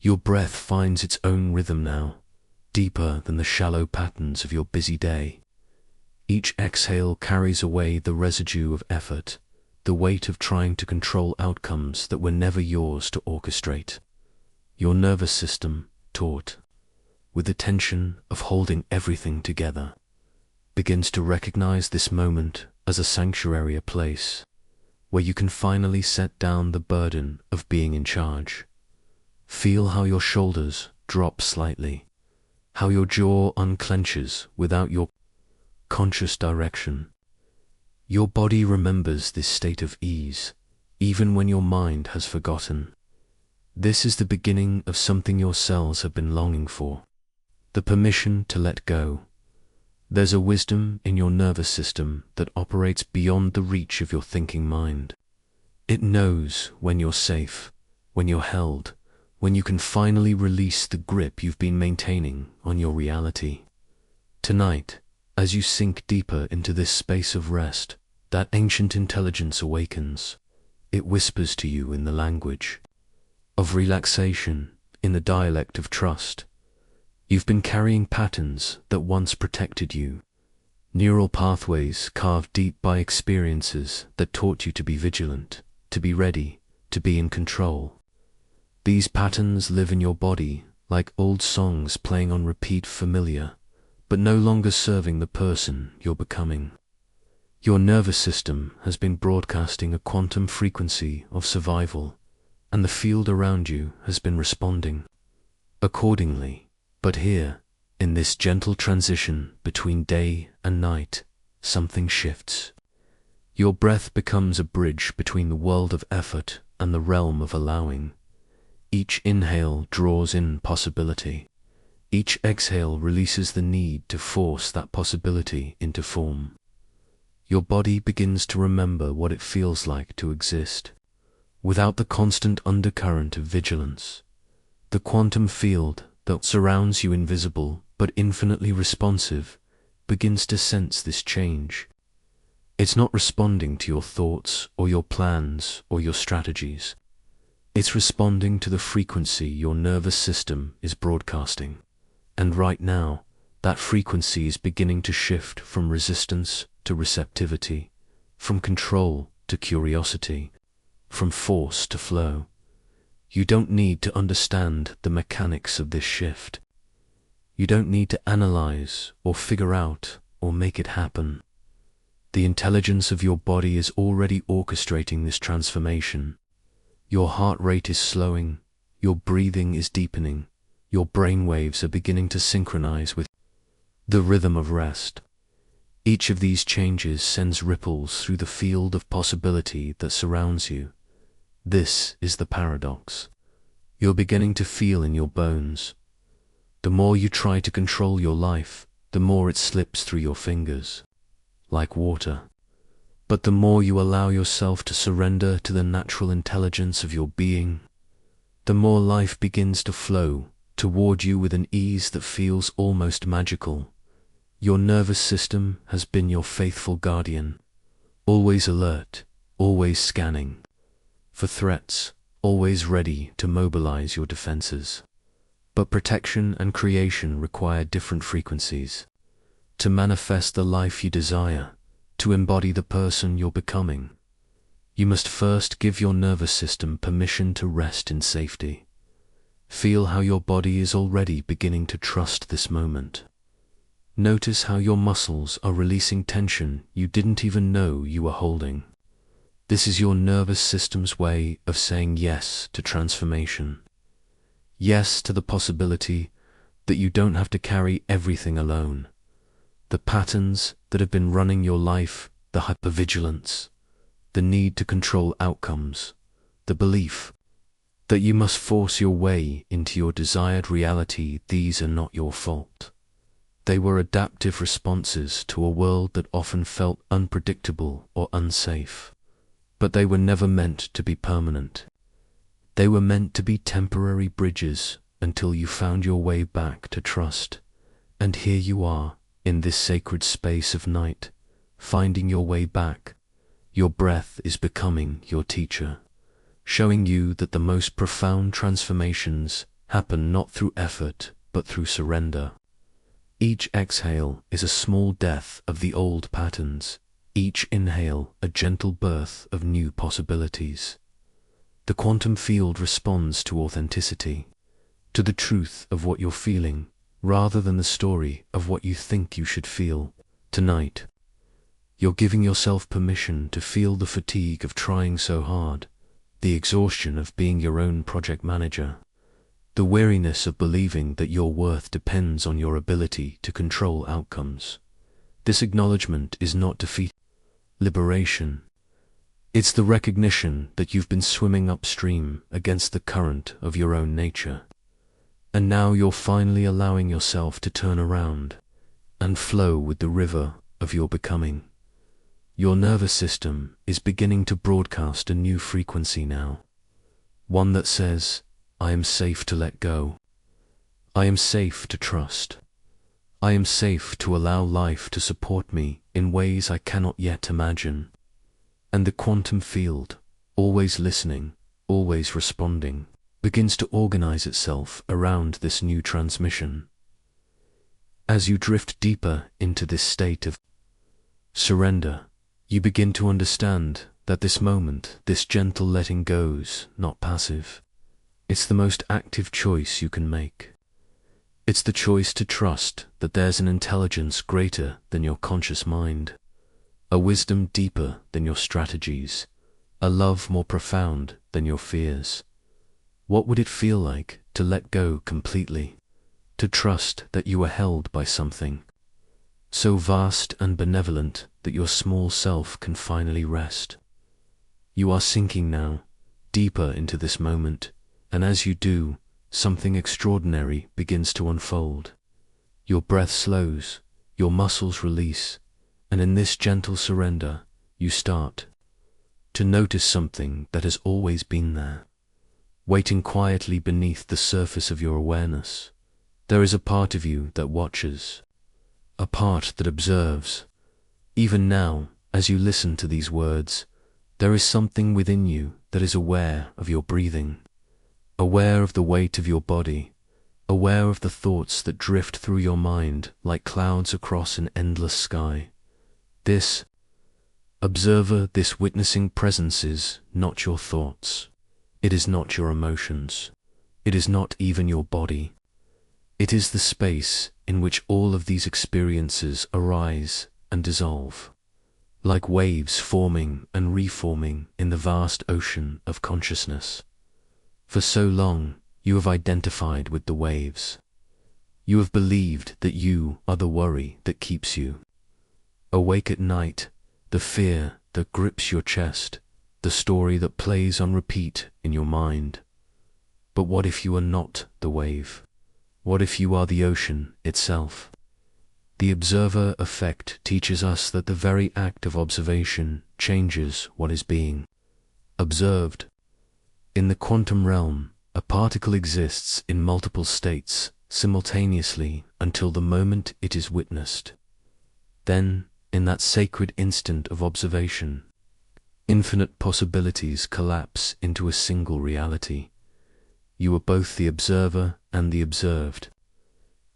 Your breath finds its own rhythm now, deeper than the shallow patterns of your busy day. Each exhale carries away the residue of effort, the weight of trying to control outcomes that were never yours to orchestrate. Your nervous system, taut with the tension of holding everything together, begins to recognize this moment as a sanctuary, a place where you can finally set down the burden of being in charge. Feel how your shoulders drop slightly, how your jaw unclenches without your conscious direction. Your body remembers this state of ease, even when your mind has forgotten. This is the beginning of something your cells have been longing for, the permission to let go. There's a wisdom in your nervous system that operates beyond the reach of your thinking mind. It knows when you're safe, when you're held, when you can finally release the grip you've been maintaining on your reality. Tonight, as you sink deeper into this space of rest, that ancient intelligence awakens. It whispers to you in the language of relaxation, in the dialect of trust. You've been carrying patterns that once protected you, neural pathways carved deep by experiences that taught you to be vigilant, to be ready, to be in control. These patterns live in your body like old songs playing on repeat, familiar, but no longer serving the person you're becoming. Your nervous system has been broadcasting a quantum frequency of survival, and the field around you has been responding accordingly. But here, in this gentle transition between day and night, something shifts. Your breath becomes a bridge between the world of effort and the realm of allowing. Each inhale draws in possibility. Each exhale releases the need to force that possibility into form. Your body begins to remember what it feels like to exist, without the constant undercurrent of vigilance. The quantum field that surrounds you, invisible but infinitely responsive, begins to sense this change. It's not responding to your thoughts or your plans or your strategies. It's responding to the frequency your nervous system is broadcasting. And right now, that frequency is beginning to shift from resistance to receptivity, from control to curiosity, from force to flow. You don't need to understand the mechanics of this shift. You don't need to analyze or figure out or make it happen. The intelligence of your body is already orchestrating this transformation. Your heart rate is slowing, your breathing is deepening, your brain waves are beginning to synchronize with the rhythm of rest. Each of these changes sends ripples through the field of possibility that surrounds you. This is the paradox. You're beginning to feel in your bones. The more you try to control your life, the more it slips through your fingers, like water. But the more you allow yourself to surrender to the natural intelligence of your being, the more life begins to flow toward you with an ease that feels almost magical. Your nervous system has been your faithful guardian, always alert, always scanning for threats, always ready to mobilize your defenses. But protection and creation require different frequencies. To manifest the life you desire, to embody the person you're becoming, you must first give your nervous system permission to rest in safety. Feel how your body is already beginning to trust this moment. Notice how your muscles are releasing tension you didn't even know you were holding. This is your nervous system's way of saying yes to transformation. Yes to the possibility that you don't have to carry everything alone. The patterns that have been running your life, the hypervigilance, the need to control outcomes, the belief that you must force your way into your desired reality, these are not your fault. They were adaptive responses to a world that often felt unpredictable or unsafe. But they were never meant to be permanent. They were meant to be temporary bridges until you found your way back to trust. And here you are, in this sacred space of night, finding your way back. Your breath is becoming your teacher, showing you that the most profound transformations happen not through effort, but through surrender. Each exhale is a small death of the old patterns, each inhale a gentle birth of new possibilities. The quantum field responds to authenticity, to the truth of what you're feeling, rather than the story of what you think you should feel. Tonight, you're giving yourself permission to feel the fatigue of trying so hard, the exhaustion of being your own project manager, the weariness of believing that your worth depends on your ability to control outcomes. This acknowledgement is not defeat, liberation. It's the recognition that you've been swimming upstream against the current of your own nature. And now you're finally allowing yourself to turn around and flow with the river of your becoming. Your nervous system is beginning to broadcast a new frequency now, one that says, I am safe to let go. I am safe to trust. I am safe to allow life to support me in ways I cannot yet imagine. And the quantum field, always listening, always responding, begins to organize itself around this new transmission. As you drift deeper into this state of surrender, you begin to understand that this moment, this gentle letting go's not passive. It's the most active choice you can make. It's the choice to trust that there's an intelligence greater than your conscious mind, a wisdom deeper than your strategies, a love more profound than your fears. What would it feel like to let go completely, to trust that you are held by something so vast and benevolent that your small self can finally rest? You are sinking now, deeper into this moment, and as you do, something extraordinary begins to unfold. Your breath slows, your muscles release, and in this gentle surrender, you start to notice something that has always been there, waiting quietly beneath the surface of your awareness. There is a part of you that watches, a part that observes. Even now, as you listen to these words, there is something within you that is aware of your breathing, aware of the weight of your body, aware of the thoughts that drift through your mind like clouds across an endless sky. This observer, this witnessing presence is not your thoughts. It is not your emotions. It is not even your body. It is the space in which all of these experiences arise and dissolve, like waves forming and reforming in the vast ocean of consciousness. For so long, you have identified with the waves. You have believed that you are the worry that keeps you awake at night, the fear that grips your chest, the story that plays on repeat in your mind. But what if you are not the wave? What if you are the ocean itself? The observer effect teaches us that the very act of observation changes what is being observed. In the quantum realm, a particle exists in multiple states simultaneously until the moment it is witnessed. Then, in that sacred instant of observation, infinite possibilities collapse into a single reality. You are both the observer and the observed.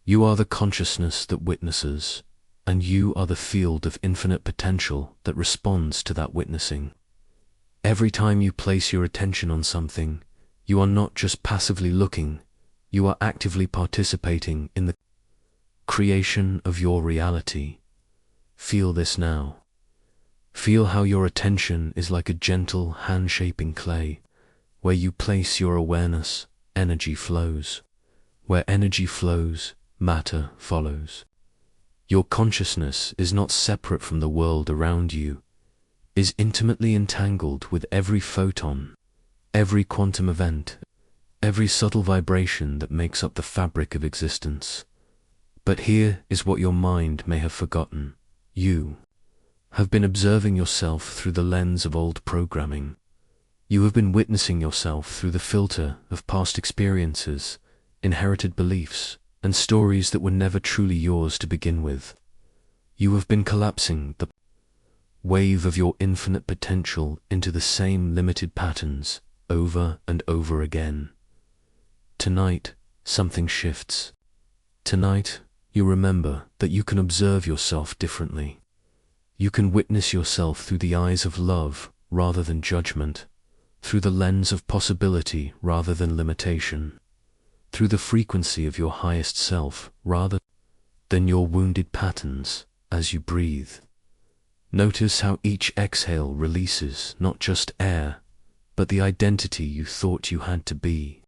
You are the consciousness that witnesses, and you are the field of infinite potential that responds to that witnessing. Every time you place your attention on something, you are not just passively looking, you are actively participating in the creation of your reality. Feel this now. Feel how your attention is like a gentle hand-shaping clay. Where you place your awareness, energy flows. Where energy flows, matter follows. Your consciousness is not separate from the world around you, is intimately entangled with every photon, every quantum event, every subtle vibration that makes up the fabric of existence. But here is what your mind may have forgotten. You have been observing yourself through the lens of old programming. You have been witnessing yourself through the filter of past experiences, inherited beliefs, and stories that were never truly yours to begin with. You have been collapsing the wave of your infinite potential into the same limited patterns over and over again. Tonight, something shifts. Tonight, you remember that you can observe yourself differently. You can witness yourself through the eyes of love rather than judgment, through the lens of possibility rather than limitation, through the frequency of your highest self rather than your wounded patterns. As you breathe, notice how each exhale releases not just air, but the identity you thought you had to be.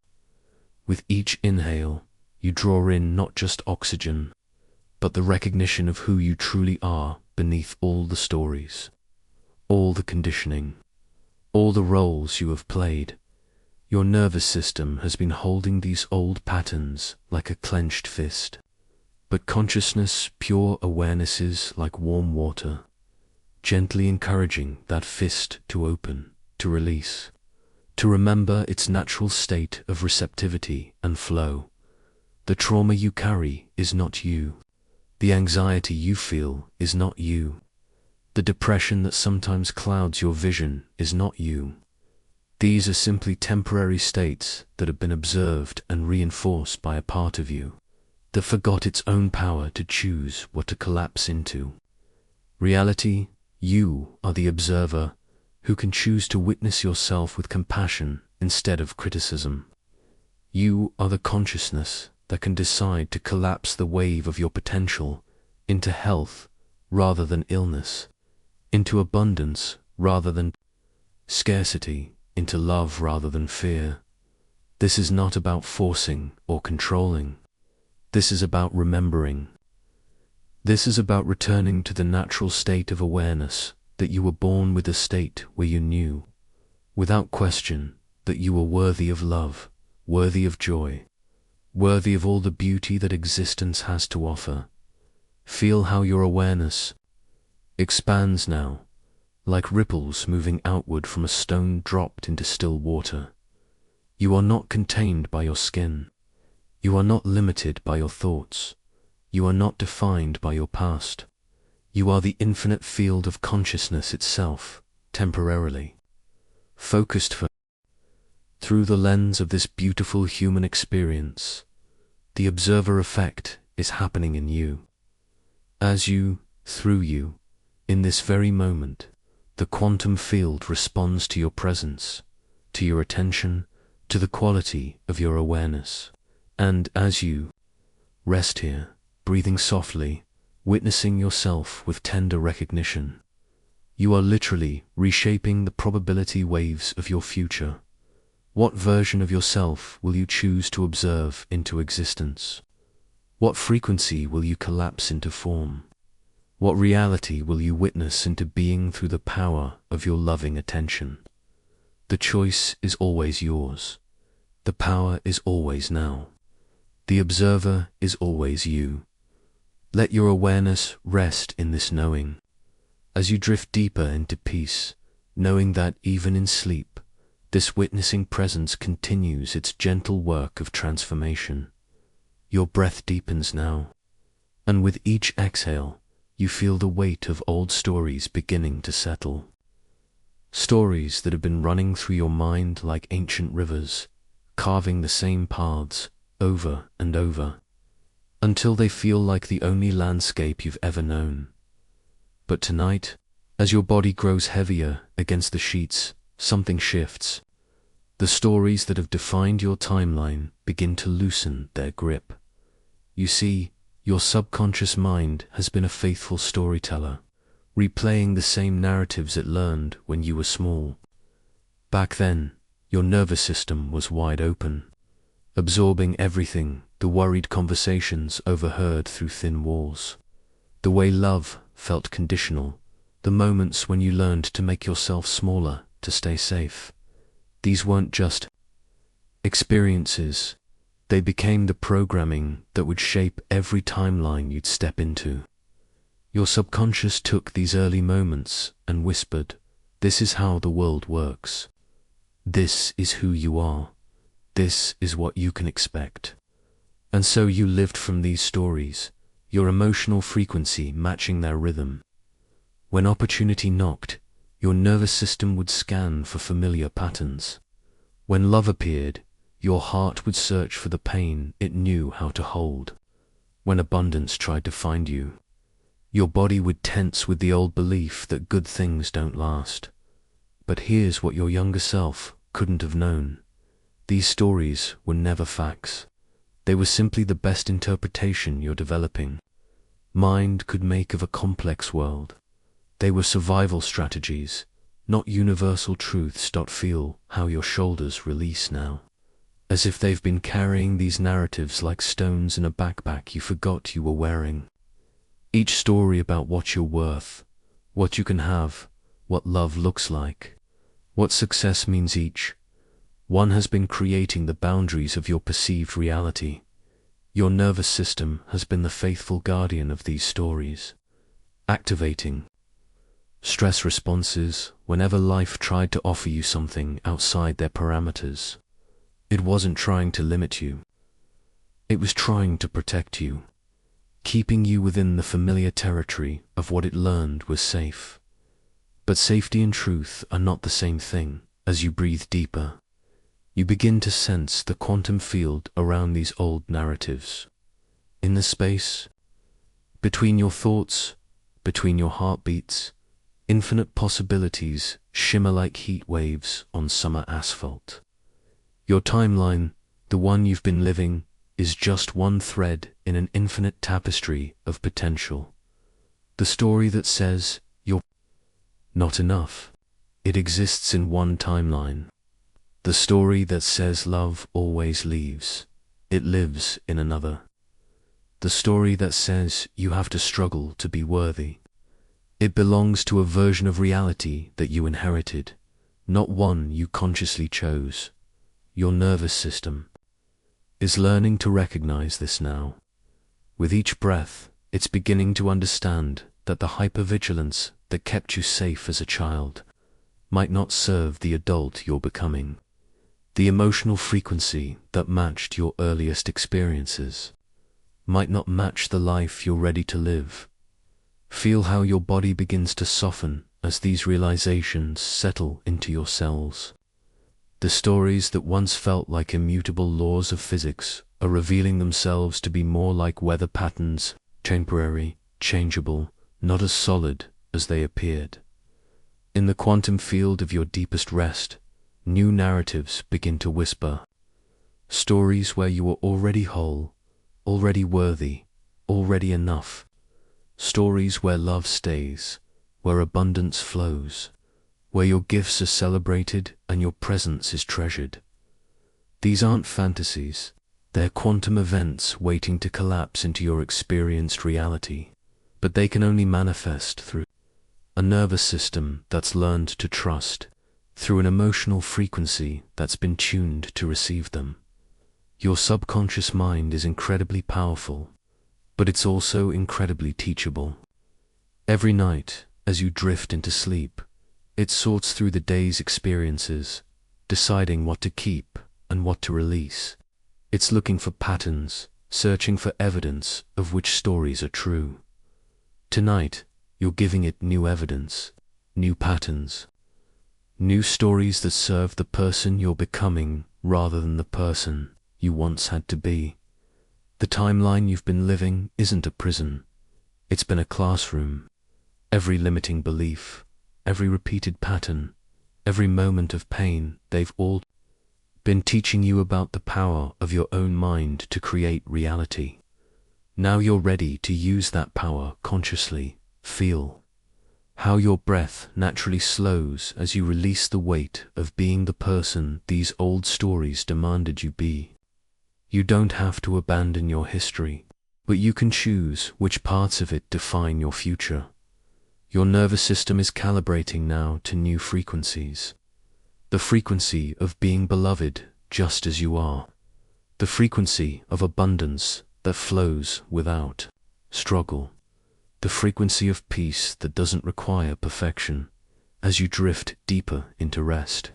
With each inhale, you draw in not just oxygen, but the recognition of who you truly are beneath all the stories, all the conditioning, all the roles you have played. Your nervous system has been holding these old patterns like a clenched fist. But consciousness, pure awareness is like warm water, gently encouraging that fist to open, to release, to remember its natural state of receptivity and flow. The trauma you carry is not you. The anxiety you feel is not you. The depression that sometimes clouds your vision is not you. These are simply temporary states that have been observed and reinforced by a part of you that forgot its own power to choose what to collapse into. Reality, you are the observer who can choose to witness yourself with compassion instead of criticism. You are the consciousness that can decide to collapse the wave of your potential into health rather than illness, into abundance rather than scarcity, into love rather than fear. This is not about forcing or controlling. This is about remembering. This is about returning to the natural state of awareness that you were born with, a state where you knew, without question, that you were worthy of love, worthy of joy, worthy of all the beauty that existence has to offer. Feel how your awareness expands now, like ripples moving outward from a stone dropped into still water. You are not contained by your skin. You are not limited by your thoughts. You are not defined by your past. You are the infinite field of consciousness itself, temporarily focused through the lens of this beautiful human experience. The observer effect is happening in you. As you, through you, in this very moment, the quantum field responds to your presence, to your attention, to the quality of your awareness. And as you rest here, breathing softly, witnessing yourself with tender recognition, you are literally reshaping the probability waves of your future. What version of yourself will you choose to observe into existence? What frequency will you collapse into form? What reality will you witness into being through the power of your loving attention? The choice is always yours. The power is always now. The observer is always you. Let your awareness rest in this knowing. As you drift deeper into peace, knowing that even in sleep, this witnessing presence continues its gentle work of transformation. Your breath deepens now, and with each exhale, you feel the weight of old stories beginning to settle. Stories that have been running through your mind like ancient rivers, carving the same paths over and over, until they feel like the only landscape you've ever known. But tonight, as your body grows heavier against the sheets, something shifts. The stories that have defined your timeline begin to loosen their grip. You see, your subconscious mind has been a faithful storyteller, replaying the same narratives it learned when you were small. Back then, your nervous system was wide open, absorbing everything, the worried conversations overheard through thin walls, the way love felt conditional, the moments when you learned to make yourself smaller to stay safe. These weren't just experiences, they became the programming that would shape every timeline you'd step into. Your subconscious took these early moments and whispered, "This is how the world works. This is who you are. This is what you can expect." And so you lived from these stories, your emotional frequency matching their rhythm. When opportunity knocked, your nervous system would scan for familiar patterns. When love appeared, Your heart would search for the pain it knew how to hold. When abundance tried to find you, your body would tense with the old belief that good things don't last. But here's what your younger self couldn't have known. These stories were never facts. They were simply the best interpretation your developing mind could make of a complex world. They were survival strategies, not universal truths. Feel how your shoulders release now, as if they've been carrying these narratives like stones in a backpack you forgot you were wearing. Each story about what you're worth, what you can have, what love looks like, what success means, each one has been creating the boundaries of your perceived reality. Your nervous system has been the faithful guardian of these stories, activating stress responses whenever life tried to offer you something outside their parameters. It wasn't trying to limit you. It was trying to protect you, keeping you within the familiar territory of what it learned was safe. But safety and truth are not the same thing. As you breathe deeper, you begin to sense the quantum field around these old narratives. In the space between your thoughts, between your heartbeats, infinite possibilities shimmer like heat waves on summer asphalt. Your timeline, the one you've been living, is just one thread in an infinite tapestry of potential. The story that says you're not enough, it exists in one timeline. The story that says love always leaves, it lives in another. The story that says you have to struggle to be worthy, it belongs to a version of reality that you inherited, not one you consciously chose. Your nervous system is learning to recognize this now. With each breath, it's beginning to understand that the hypervigilance that kept you safe as a child might not serve the adult you're becoming. The emotional frequency that matched your earliest experiences might not match the life you're ready to live. Feel how your body begins to soften as these realizations settle into your cells. The stories that once felt like immutable laws of physics are revealing themselves to be more like weather patterns, temporary, changeable, not as solid as they appeared. In the quantum field of your deepest rest, new narratives begin to whisper. Stories where you are already whole, already worthy, already enough. Stories where love stays, where abundance flows, where your gifts are celebrated and your presence is treasured. These aren't fantasies, they're quantum events waiting to collapse into your experienced reality, but they can only manifest through a nervous system that's learned to trust, through an emotional frequency that's been tuned to receive them. Your subconscious mind is incredibly powerful, but it's also incredibly teachable. Every night, as you drift into sleep, it sorts through the day's experiences, deciding what to keep and what to release. It's looking for patterns, searching for evidence of which stories are true. Tonight, you're giving it new evidence, new patterns, new stories that serve the person you're becoming rather than the person you once had to be. The timeline you've been living isn't a prison. It's been a classroom. Every limiting belief, every repeated pattern, every moment of pain, they've all been teaching you about the power of your own mind to create reality. Now you're ready to use that power consciously. Feel how your breath naturally slows as you release the weight of being the person these old stories demanded you be. You don't have to abandon your history, but you can choose which parts of it define your future. Your nervous system is calibrating now to new frequencies. The frequency of being beloved just as you are. The frequency of abundance that flows without struggle. The frequency of peace that doesn't require perfection. As you drift deeper into rest,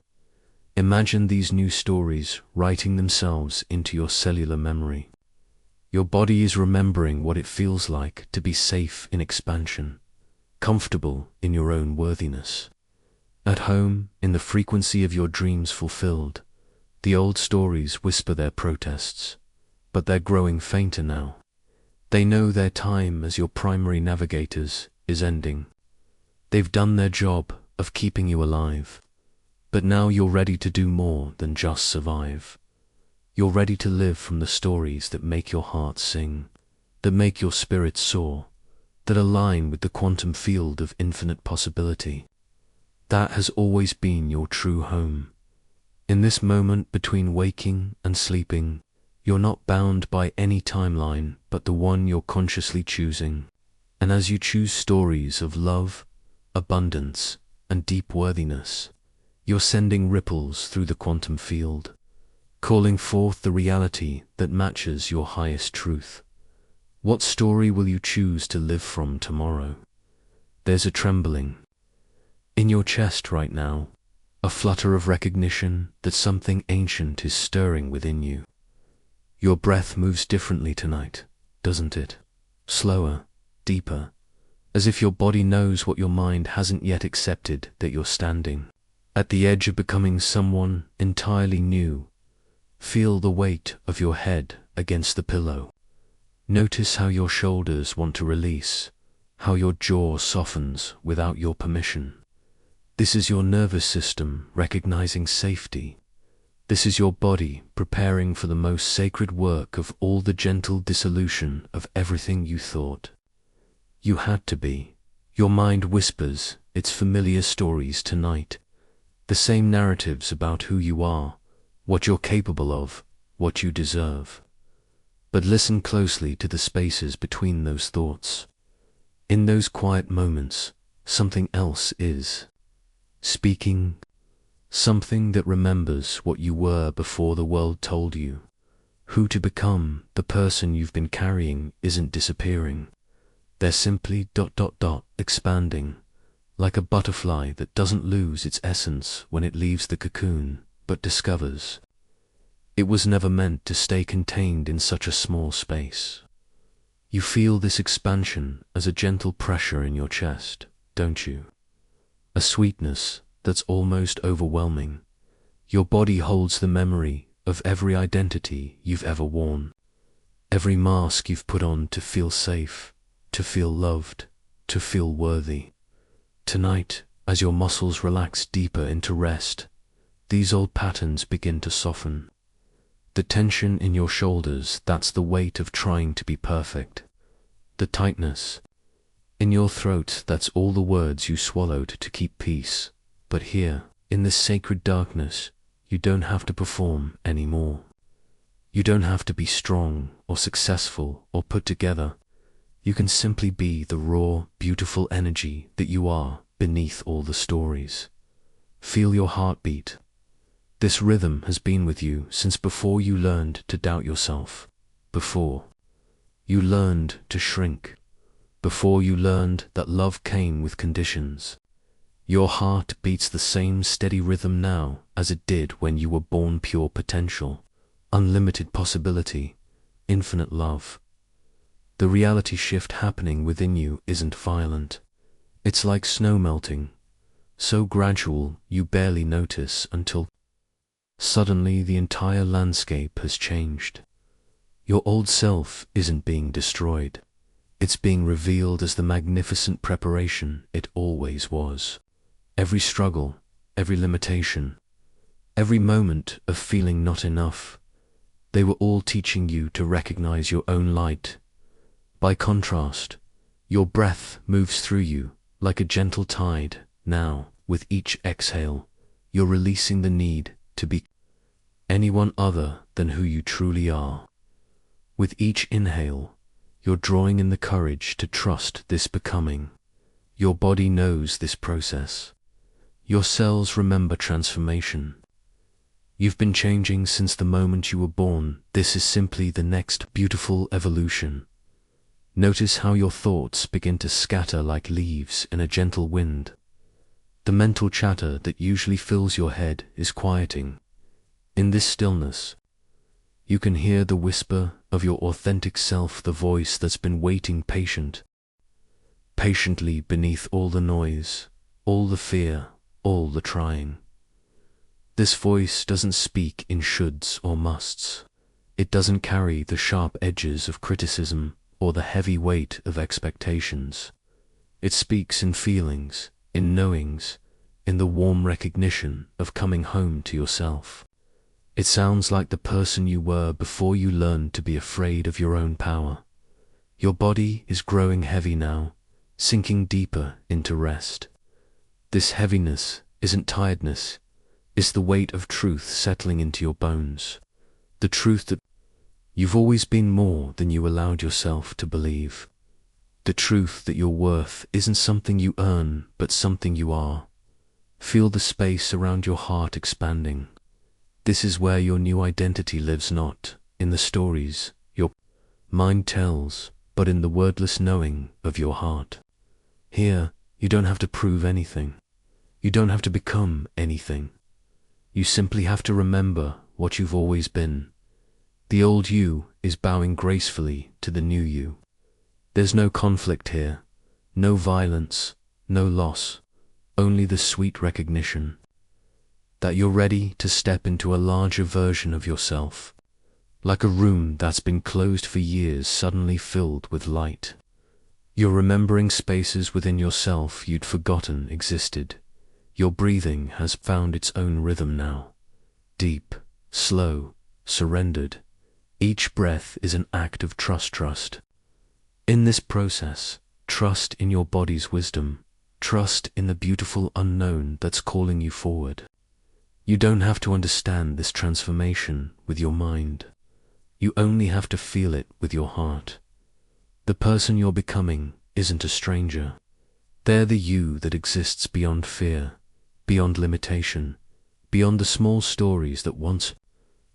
imagine these new stories writing themselves into your cellular memory. Your body is remembering what it feels like to be safe in expansion, comfortable in your own worthiness, at home in the frequency of your dreams fulfilled, The old stories whisper their protests, but they're growing fainter now. They know their time as your primary navigators is ending. They've done their job of keeping you alive, but now you're ready to do more than just survive. You're ready to live from the stories that make your heart sing, that make your spirit soar, that align with the quantum field of infinite possibility. That has always been your true home. In this moment between waking and sleeping, you're not bound by any timeline but the one you're consciously choosing. And as you choose stories of love, abundance, and deep worthiness, you're sending ripples through the quantum field, calling forth the reality that matches your highest truth. What story will you choose to live from tomorrow? There's a trembling in your chest right now, a flutter of recognition that something ancient is stirring within you. Your breath moves differently tonight, doesn't it? Slower, deeper, as if your body knows what your mind hasn't yet accepted, that you're standing at the edge of becoming someone entirely new. Feel the weight of your head against the pillow. Notice how your shoulders want to release, how your jaw softens without your permission. This is your nervous system recognizing safety. This is your body preparing for the most sacred work of all, the gentle dissolution of everything you thought you had to be. Your mind whispers its familiar stories tonight, the same narratives about who you are, what you're capable of, what you deserve. But listen closely to the spaces between those thoughts. In those quiet moments, something else is speaking, something that remembers what you were before the world told you. Who to become, the person you've been carrying, isn't disappearing. They're simply expanding, like a butterfly that doesn't lose its essence when it leaves the cocoon, but discovers it was never meant to stay contained in such a small space. You feel this expansion as a gentle pressure in your chest, don't you? A sweetness that's almost overwhelming. Your body holds the memory of every identity you've ever worn, every mask you've put on to feel safe, to feel loved, to feel worthy. Tonight, as your muscles relax deeper into rest, these old patterns begin to soften. The tension in your shoulders, that's the weight of trying to be perfect. The tightness in your throat, that's all the words you swallowed to keep peace. But here, in this sacred darkness, you don't have to perform anymore. You don't have to be strong or successful or put together. You can simply be the raw, beautiful energy that you are beneath all the stories. Feel your heartbeat. This rhythm has been with you since before you learned to doubt yourself, before you learned to shrink, before you learned that love came with conditions. Your heart beats the same steady rhythm now as it did when you were born, pure potential, unlimited possibility, infinite love. The reality shift happening within you isn't violent. It's like snow melting, so gradual you barely notice until suddenly the entire landscape has changed. Your old self isn't being destroyed. It's being revealed as the magnificent preparation it always was. Every struggle, every limitation, every moment of feeling not enough, they were all teaching you to recognize your own light. By contrast, your breath moves through you like a gentle tide. Now, with each exhale, you're releasing the need to be anyone other than who you truly are. With each inhale, you're drawing in the courage to trust this becoming. Your body knows this process. Your cells remember transformation. You've been changing since the moment you were born. This is simply the next beautiful evolution. Notice how your thoughts begin to scatter like leaves in a gentle wind. The mental chatter that usually fills your head is quieting. In this stillness, you can hear the whisper of your authentic self, the voice that's been waiting patiently beneath all the noise, all the fear, all the trying. This voice doesn't speak in shoulds or musts. It doesn't carry the sharp edges of criticism or the heavy weight of expectations. It speaks in feelings, in knowings, in the warm recognition of coming home to yourself. It sounds like the person you were before you learned to be afraid of your own power. Your body is growing heavy now, sinking deeper into rest. This heaviness isn't tiredness, it's the weight of truth settling into your bones. The truth that you've always been more than you allowed yourself to believe. The truth that your worth isn't something you earn, but something you are. Feel the space around your heart expanding. This is where your new identity lives, not in the stories your mind tells, but in the wordless knowing of your heart. Here, you don't have to prove anything. You don't have to become anything. You simply have to remember what you've always been. The old you is bowing gracefully to the new you. There's no conflict here, no violence, no loss, only the sweet recognition that you're ready to step into a larger version of yourself, like a room that's been closed for years suddenly filled with light. You're remembering spaces within yourself you'd forgotten existed. Your breathing has found its own rhythm now. Deep, slow, surrendered. Each breath is an act of trust. In this process, trust in your body's wisdom, trust in the beautiful unknown that's calling you forward. You don't have to understand this transformation with your mind. You only have to feel it with your heart. The person you're becoming isn't a stranger. They're the you that exists beyond fear, beyond limitation, beyond the small stories that once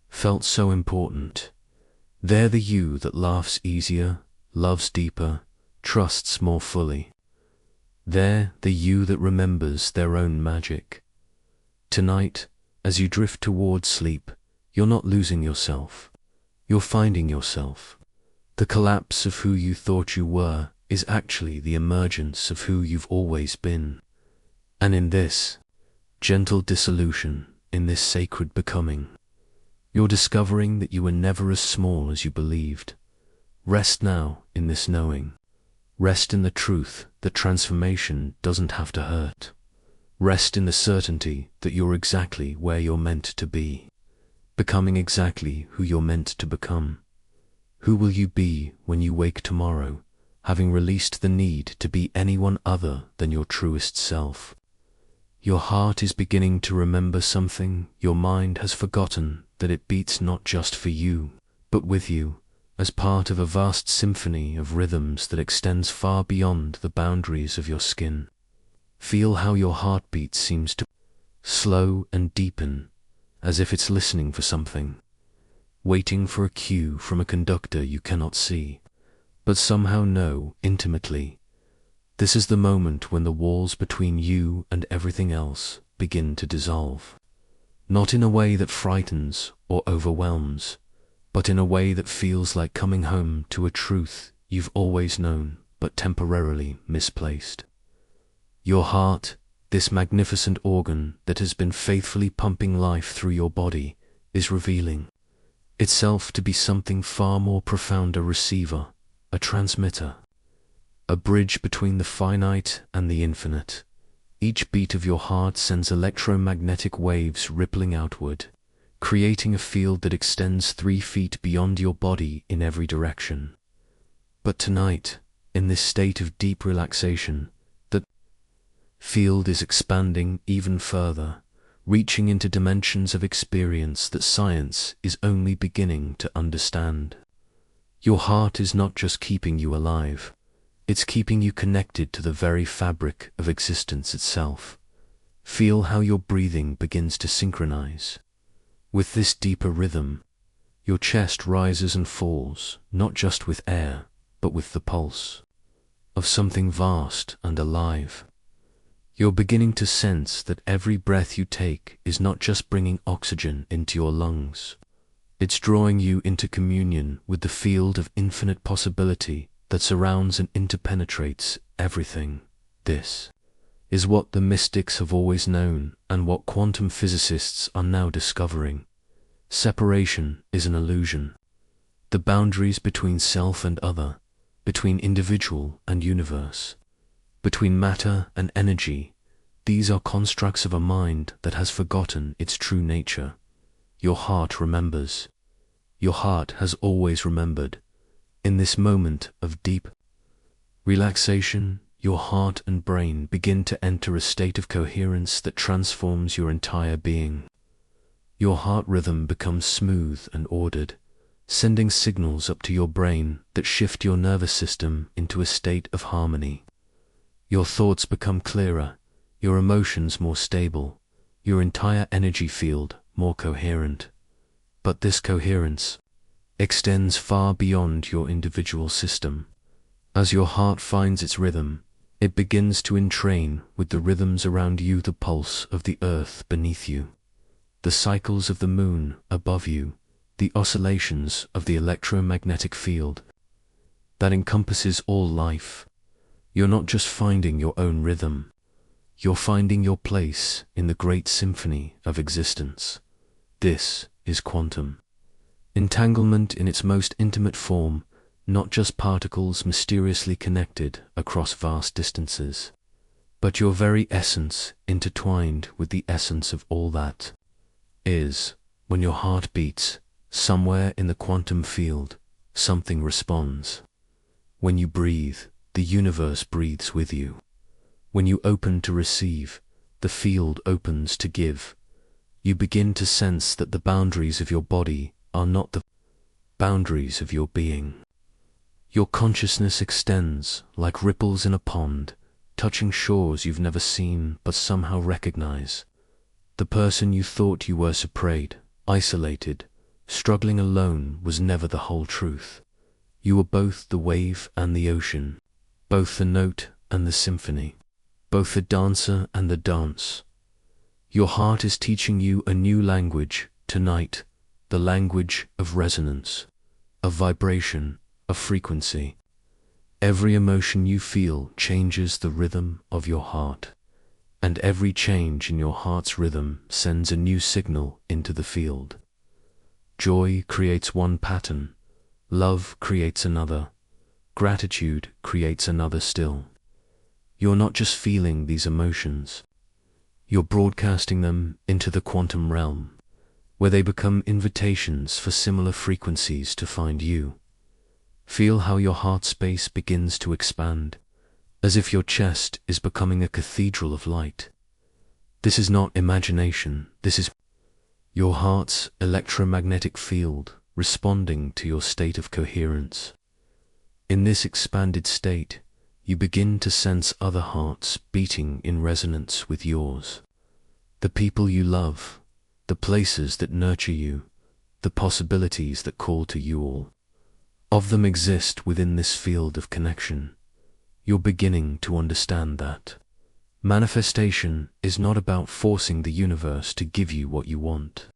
felt so important. They're the you that laughs easier, loves deeper, trusts more fully. They're the you that remembers their own magic. Tonight, as you drift towards sleep, you're not losing yourself. You're finding yourself. The collapse of who you thought you were is actually the emergence of who you've always been. And in this gentle dissolution, in this sacred becoming, you're discovering that you were never as small as you believed. Rest now in this knowing. Rest in the truth that transformation doesn't have to hurt. Rest in the certainty that you're exactly where you're meant to be, becoming exactly who you're meant to become. Who will you be when you wake tomorrow, having released the need to be anyone other than your truest self? Your heart is beginning to remember something your mind has forgotten, that it beats not just for you, but with you, as part of a vast symphony of rhythms that extends far beyond the boundaries of your skin. Feel how your heartbeat seems to slow and deepen, as if it's listening for something, waiting for a cue from a conductor you cannot see, but somehow know intimately. This is the moment when the walls between you and everything else begin to dissolve. Not in a way that frightens or overwhelms, but in a way that feels like coming home to a truth you've always known but temporarily misplaced. Your heart, this magnificent organ that has been faithfully pumping life through your body, is revealing itself to be something far more profound, a receiver, a transmitter, a bridge between the finite and the infinite. Each beat of your heart sends electromagnetic waves rippling outward, creating a field that extends 3 feet beyond your body in every direction. But tonight, in this state of deep relaxation, that field is expanding even further, reaching into dimensions of experience that science is only beginning to understand. Your heart is not just keeping you alive, it's keeping you connected to the very fabric of existence itself. Feel how your breathing begins to synchronize. With this deeper rhythm, your chest rises and falls, not just with air, but with the pulse of something vast and alive. You're beginning to sense that every breath you take is not just bringing oxygen into your lungs. It's drawing you into communion with the field of infinite possibility that surrounds and interpenetrates everything. This is what the mystics have always known and what quantum physicists are now discovering. Separation is an illusion. The boundaries between self and other, between individual and universe, between matter and energy, these are constructs of a mind that has forgotten its true nature. Your heart remembers. Your heart has always remembered. In this moment of deep relaxation, your heart and brain begin to enter a state of coherence that transforms your entire being. Your heart rhythm becomes smooth and ordered, sending signals up to your brain that shift your nervous system into a state of harmony. Your thoughts become clearer, your emotions more stable, your entire energy field more coherent. But this coherence extends far beyond your individual system. As your heart finds its rhythm, it begins to entrain with the rhythms around you, the pulse of the earth beneath you, the cycles of the moon above you, the oscillations of the electromagnetic field that encompasses all life. You're not just finding your own rhythm, you're finding your place in the great symphony of existence. This is quantum entanglement in its most intimate form, not just particles mysteriously connected across vast distances, but your very essence intertwined with the essence of all that is. When your heart beats, somewhere in the quantum field, something responds. When you breathe, the universe breathes with you. When you open to receive, the field opens to give. You begin to sense that the boundaries of your body are not the boundaries of your being. Your consciousness extends like ripples in a pond, touching shores you've never seen but somehow recognize. The person you thought you were separate, isolated, struggling alone was never the whole truth. You were both the wave and the ocean, both the note and the symphony, both the dancer and the dance. Your heart is teaching you a new language tonight, the language of resonance, of vibration, of frequency. Every emotion you feel changes the rhythm of your heart, and every change in your heart's rhythm sends a new signal into the field. Joy creates one pattern, love creates another, gratitude creates another still. You're not just feeling these emotions, you're broadcasting them into the quantum realm, where they become invitations for similar frequencies to find you. Feel how your heart space begins to expand, as if your chest is becoming a cathedral of light. This is not imagination, this is your heart's electromagnetic field responding to your state of coherence. In this expanded state, you begin to sense other hearts beating in resonance with yours. The people you love, the places that nurture you, the possibilities that call to you, all of them exist within this field of connection. You're beginning to understand that manifestation is not about forcing the universe to give you what you want.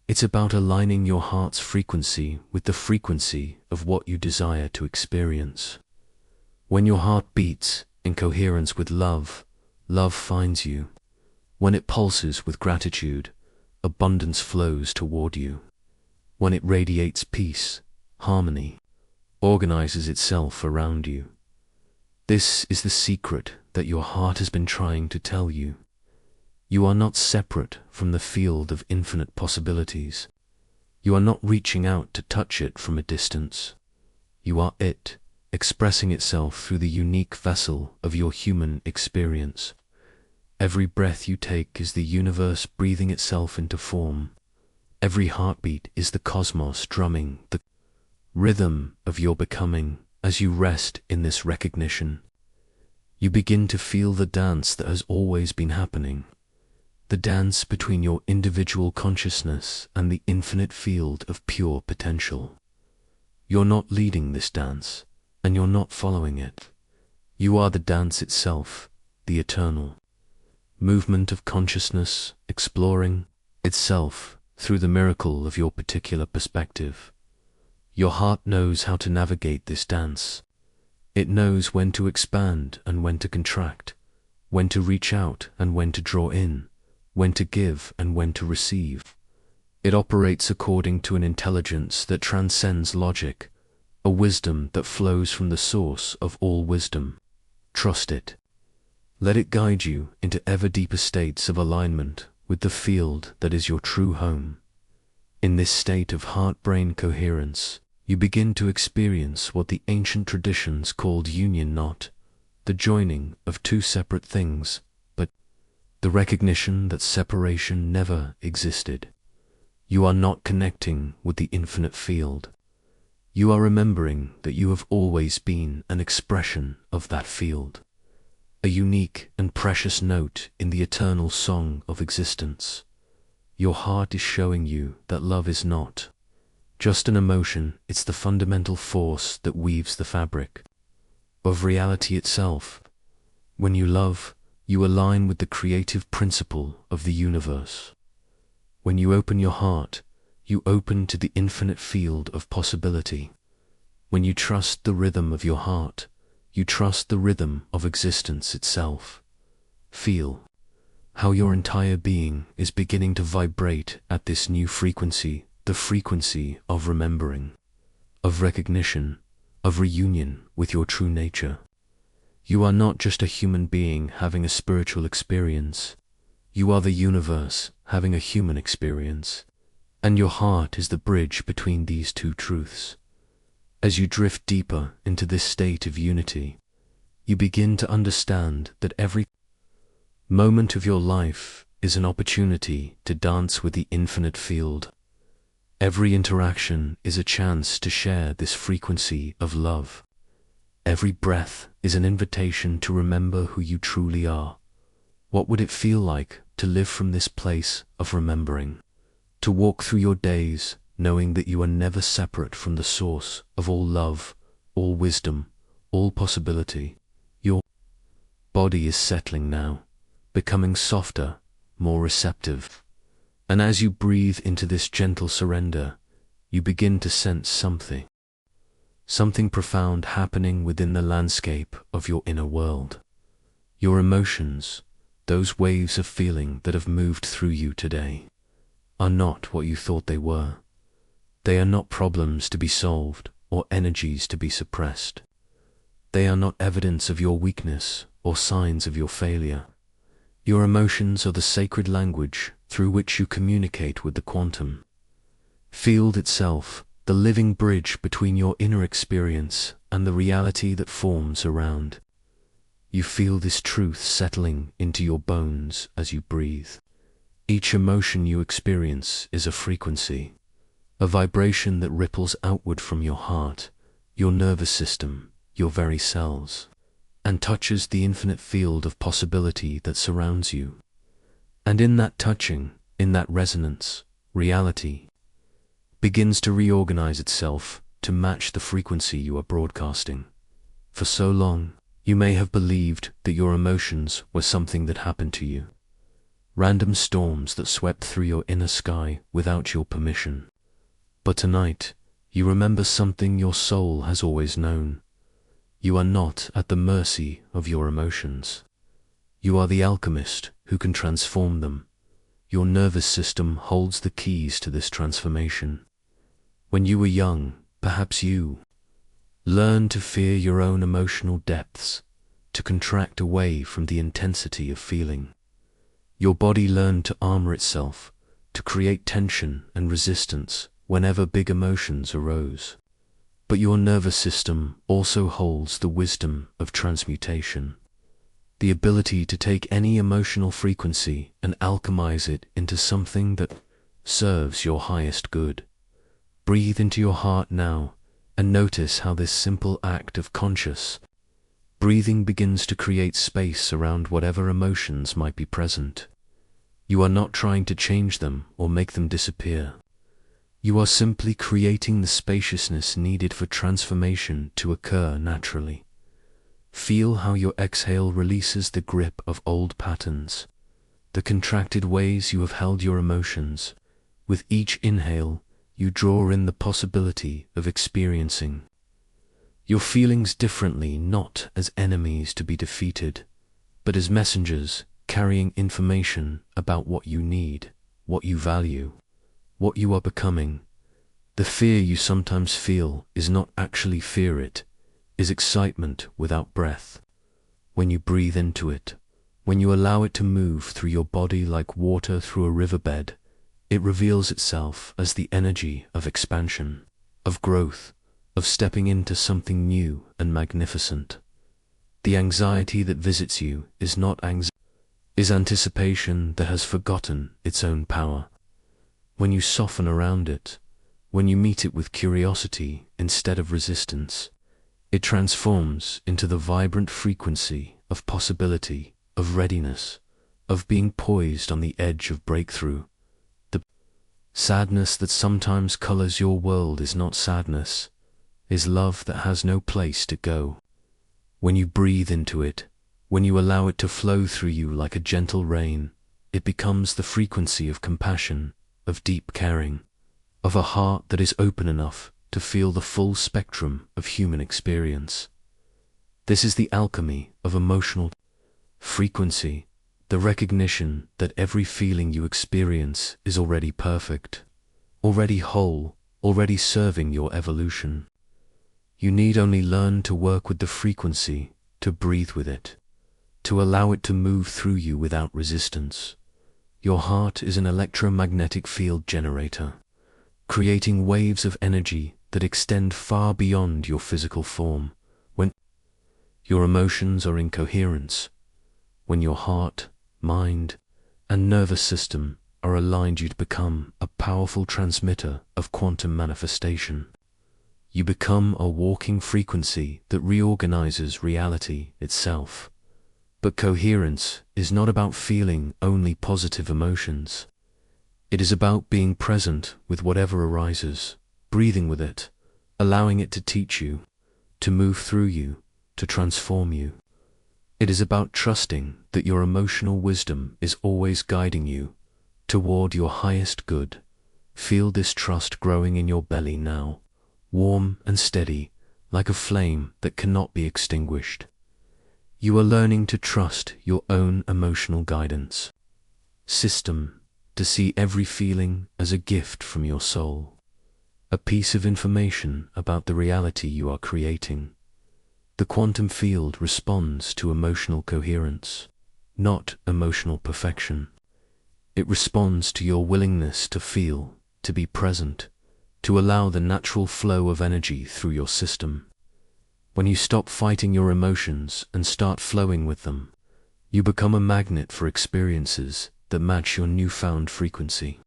It's about aligning your heart's frequency with the frequency of what you desire to experience. When your heart beats in coherence with love, love finds you. When it pulses with gratitude, abundance flows toward you. When it radiates peace, harmony organizes itself around you. This is the secret that your heart has been trying to tell you. You are not separate from the field of infinite possibilities. You are not reaching out to touch it from a distance. You are it, expressing itself through the unique vessel of your human experience. Every breath you take is the universe breathing itself into form. Every heartbeat is the cosmos drumming the rhythm of your becoming. As you rest in this recognition, you begin to feel the dance that has always been happening, the dance between your individual consciousness and the infinite field of pure potential. You're not leading this dance, and you're not following it. You are the dance itself, the eternal movement of consciousness exploring itself through the miracle of your particular perspective. Your heart knows how to navigate this dance. It knows when to expand and when to contract, when to reach out and when to draw in, when to give and when to receive. It operates according to an intelligence that transcends logic, a wisdom that flows from the source of all wisdom. Trust it. Let it guide you into ever deeper states of alignment with the field that is your true home. In this state of heart-brain coherence, you begin to experience what the ancient traditions called union, not the joining of two separate things, but the recognition that separation never existed. You are not connecting with the infinite field. You are remembering that you have always been an expression of that field, a unique and precious note in the eternal song of existence. Your heart is showing you that love is not just an emotion, it's the fundamental force that weaves the fabric of reality itself. When you love, you align with the creative principle of the universe. When you open your heart, you open to the infinite field of possibility. When you trust the rhythm of your heart, you trust the rhythm of existence itself. Feel how your entire being is beginning to vibrate at this new frequency, the frequency of remembering, of recognition, of reunion with your true nature. You are not just a human being having a spiritual experience. You are the universe having a human experience, and your heart is the bridge between these two truths. As you drift deeper into this state of unity, you begin to understand that every moment of your life is an opportunity to dance with the infinite field. Every interaction is a chance to share this frequency of love. Every breath is an invitation to remember who you truly are. What would it feel like to live from this place of remembering? To walk through your days knowing that you are never separate from the source of all love, all wisdom, all possibility. Your body is settling now, becoming softer, more receptive. And as you breathe into this gentle surrender, you begin to sense something profound happening within the landscape of your inner world. Your emotions, those waves of feeling that have moved through you today, are not what you thought they were. They are not problems to be solved or energies to be suppressed. They are not evidence of your weakness or signs of your failure. Your emotions are the sacred language through which you communicate with the quantum field itself, the living bridge between your inner experience and the reality that forms around. You feel this truth settling into your bones as you breathe. Each emotion you experience is a frequency, a vibration that ripples outward from your heart, your nervous system, your very cells, and touches the infinite field of possibility that surrounds you. And in that touching, in that resonance, reality begins to reorganize itself to match the frequency you are broadcasting. For so long, you may have believed that your emotions were something that happened to you, random storms that swept through your inner sky without your permission. But tonight, you remember something your soul has always known. You are not at the mercy of your emotions. You are the alchemist who can transform them. Your nervous system holds the keys to this transformation. When you were young, perhaps you learned to fear your own emotional depths, to contract away from the intensity of feeling. Your body learned to armor itself, to create tension and resistance whenever big emotions arose. But your nervous system also holds the wisdom of transmutation, the ability to take any emotional frequency and alchemize it into something that serves your highest good. Breathe into your heart now and notice how this simple act of conscious breathing begins to create space around whatever emotions might be present. You are not trying to change them or make them disappear. You are simply creating the spaciousness needed for transformation to occur naturally. Feel how your exhale releases the grip of old patterns, the contracted ways you have held your emotions. With each inhale, you draw in the possibility of experiencing your feelings differently, not as enemies to be defeated, but as messengers carrying information about what you need, what you value, what you are becoming. The fear you sometimes feel is not actually fear, it is excitement without breath. When you breathe into it, when you allow it to move through your body like water through a riverbed, it reveals itself as the energy of expansion, of growth, of stepping into something new and magnificent. The anxiety that visits you is not anxiety, is anticipation that has forgotten its own power. When you soften around it, when you meet it with curiosity instead of resistance, it transforms into the vibrant frequency of possibility, of readiness, of being poised on the edge of breakthrough. The sadness that sometimes colors your world is not sadness, is love that has no place to go. When you breathe into it, when you allow it to flow through you like a gentle rain, it becomes the frequency of compassion, of deep caring, of a heart that is open enough to feel the full spectrum of human experience. This is the alchemy of emotional frequency, the recognition that every feeling you experience is already perfect, already whole, already serving your evolution. You need only learn to work with the frequency, to breathe with it, to allow it to move through you without resistance. Your heart is an electromagnetic field generator, creating waves of energy that extend far beyond your physical form. When your emotions are in coherence, when your heart, mind, and nervous system are aligned, you become a powerful transmitter of quantum manifestation. You become a walking frequency that reorganizes reality itself. But coherence is not about feeling only positive emotions. It is about being present with whatever arises, breathing with it, allowing it to teach you, to move through you, to transform you. It is about trusting that your emotional wisdom is always guiding you toward your highest good. Feel this trust growing in your belly now, warm and steady, like a flame that cannot be extinguished. You are learning to trust your own emotional guidance system, to see every feeling as a gift from your soul, a piece of information about the reality you are creating. The quantum field responds to emotional coherence, not emotional perfection. It responds to your willingness to feel, to be present, to allow the natural flow of energy through your system. When you stop fighting your emotions and start flowing with them, you become a magnet for experiences that match your newfound frequency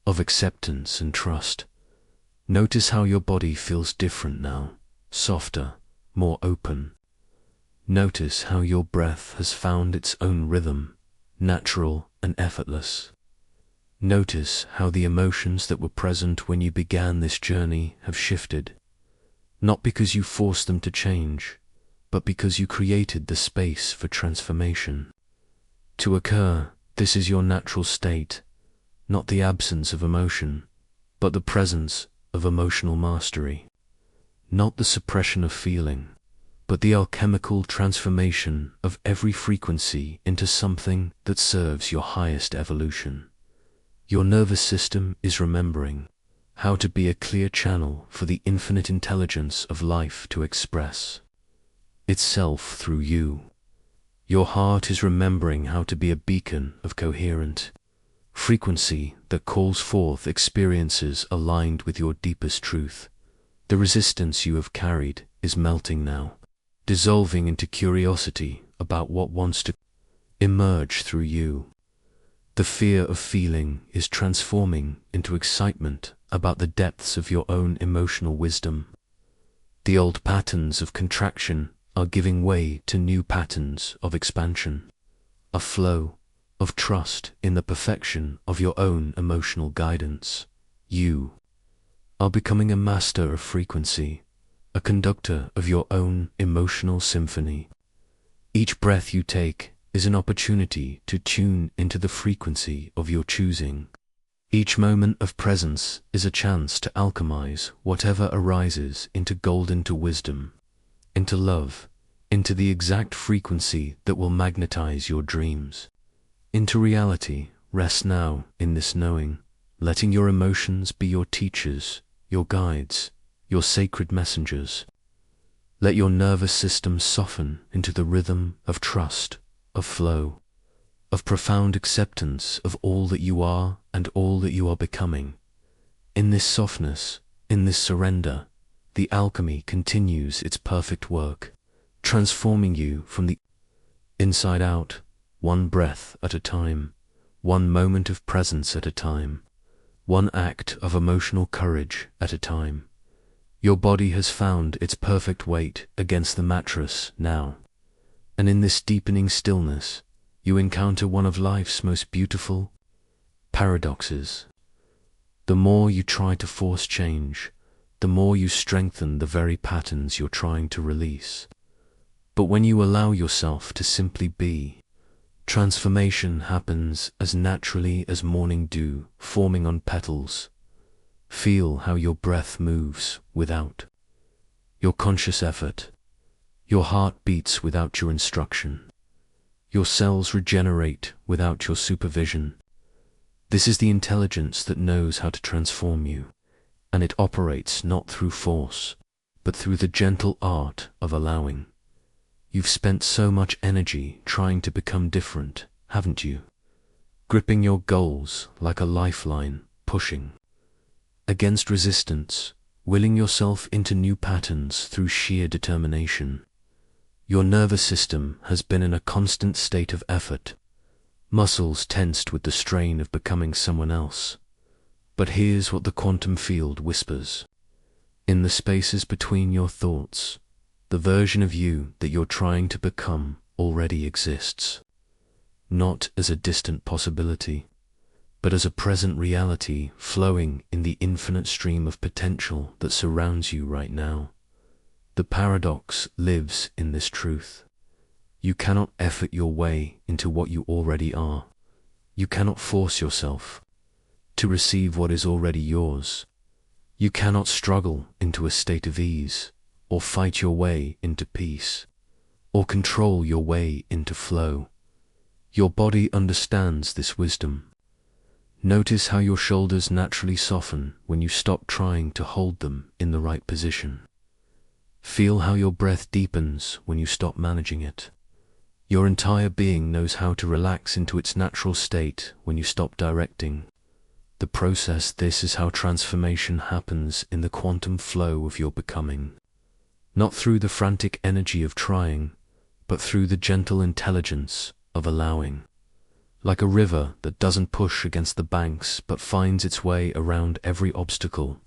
of acceptance and trust. Notice how your body feels different now, softer, more open. Notice how your breath has found its own rhythm, natural and effortless. Notice how the emotions that were present when you began this journey have shifted, not because you forced them to change, but because you created the space for transformation to occur. This is your natural state, not the absence of emotion, but the presence of emotional mastery, not the suppression of feeling, but the alchemical transformation of every frequency into something that serves your highest evolution. Your nervous system is remembering how to be a clear channel for the infinite intelligence of life to express itself through you. Your heart is remembering how to be a beacon of coherent frequency that calls forth experiences aligned with your deepest truth. The resistance you have carried is melting now, dissolving into curiosity about what wants to emerge through you. The fear of feeling is transforming into excitement about the depths of your own emotional wisdom. The old patterns of contraction are giving way to new patterns of expansion, a flow of trust in the perfection of your own emotional guidance. You are becoming a master of frequency, a conductor of your own emotional symphony. Each breath you take is an opportunity to tune into the frequency of your choosing. Each moment of presence is a chance to alchemize whatever arises into gold, into wisdom, into love, into the exact frequency that will magnetize your dreams into reality. Rest now in this knowing, letting your emotions be your teachers, your guides, your sacred messengers. Let your nervous system soften into the rhythm of trust, of flow, of profound acceptance of all that you are and all that you are becoming. In this softness, in this surrender, the alchemy continues its perfect work, transforming you from the inside out, one breath at a time, one moment of presence at a time, one act of emotional courage at a time. Your body has found its perfect weight against the mattress now, and in this deepening stillness, you encounter one of life's most beautiful paradoxes. The more you try to force change, the more you strengthen the very patterns you're trying to release. But when you allow yourself to simply be, transformation happens as naturally as morning dew forming on petals. Feel how your breath moves without your conscious effort. Your heart beats without your instruction. Your cells regenerate without your supervision. This is the intelligence that knows how to transform you, and it operates not through force, but through the gentle art of allowing. You've spent so much energy trying to become different, haven't you? Gripping your goals like a lifeline, pushing against resistance, willing yourself into new patterns through sheer determination. Your nervous system has been in a constant state of effort, muscles tensed with the strain of becoming someone else. But here's what the quantum field whispers. In the spaces between your thoughts, the version of you that you're trying to become already exists. Not as a distant possibility, but as a present reality flowing in the infinite stream of potential that surrounds you right now. The paradox lives in this truth. You cannot effort your way into what you already are. You cannot force yourself to receive what is already yours. You cannot struggle into a state of ease, or fight your way into peace, or control your way into flow. Your body understands this wisdom. Notice how your shoulders naturally soften when you stop trying to hold them in the right position. Feel how your breath deepens when you stop managing it. Your entire being knows how to relax into its natural state when you stop directing the process. This is how transformation happens in the quantum flow of your becoming. Not through the frantic energy of trying, but through the gentle intelligence of allowing. Like a river that doesn't push against the banks but finds its way around every obstacle.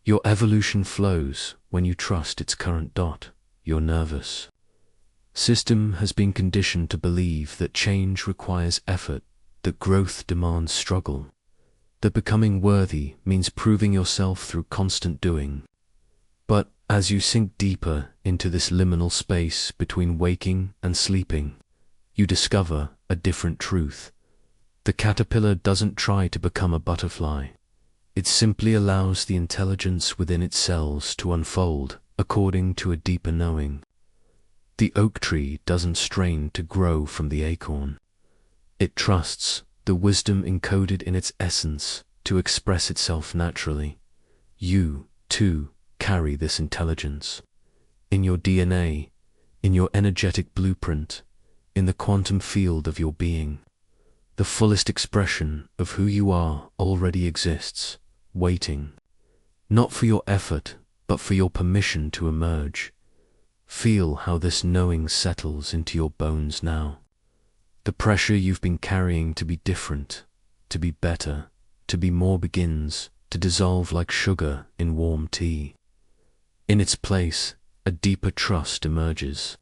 Your evolution flows when you trust its current dot. Your nervous system has been conditioned to believe that change requires effort, that growth demands struggle, that becoming worthy means proving yourself through constant doing. But as you sink deeper into this liminal space between waking and sleeping, you discover a different truth. The caterpillar doesn't try to become a butterfly. It simply allows the intelligence within its cells to unfold according to a deeper knowing. The oak tree doesn't strain to grow from the acorn. It trusts the wisdom encoded in its essence to express itself naturally. You, too, carry this intelligence. In your DNA, in your energetic blueprint, in the quantum field of your being. The fullest expression of who you are already exists, waiting, not for your effort, but for your permission to emerge. Feel how this knowing settles into your bones now. The pressure you've been carrying to be different, to be better, to be more begins to dissolve like sugar in warm tea. In its place, a deeper trust emerges.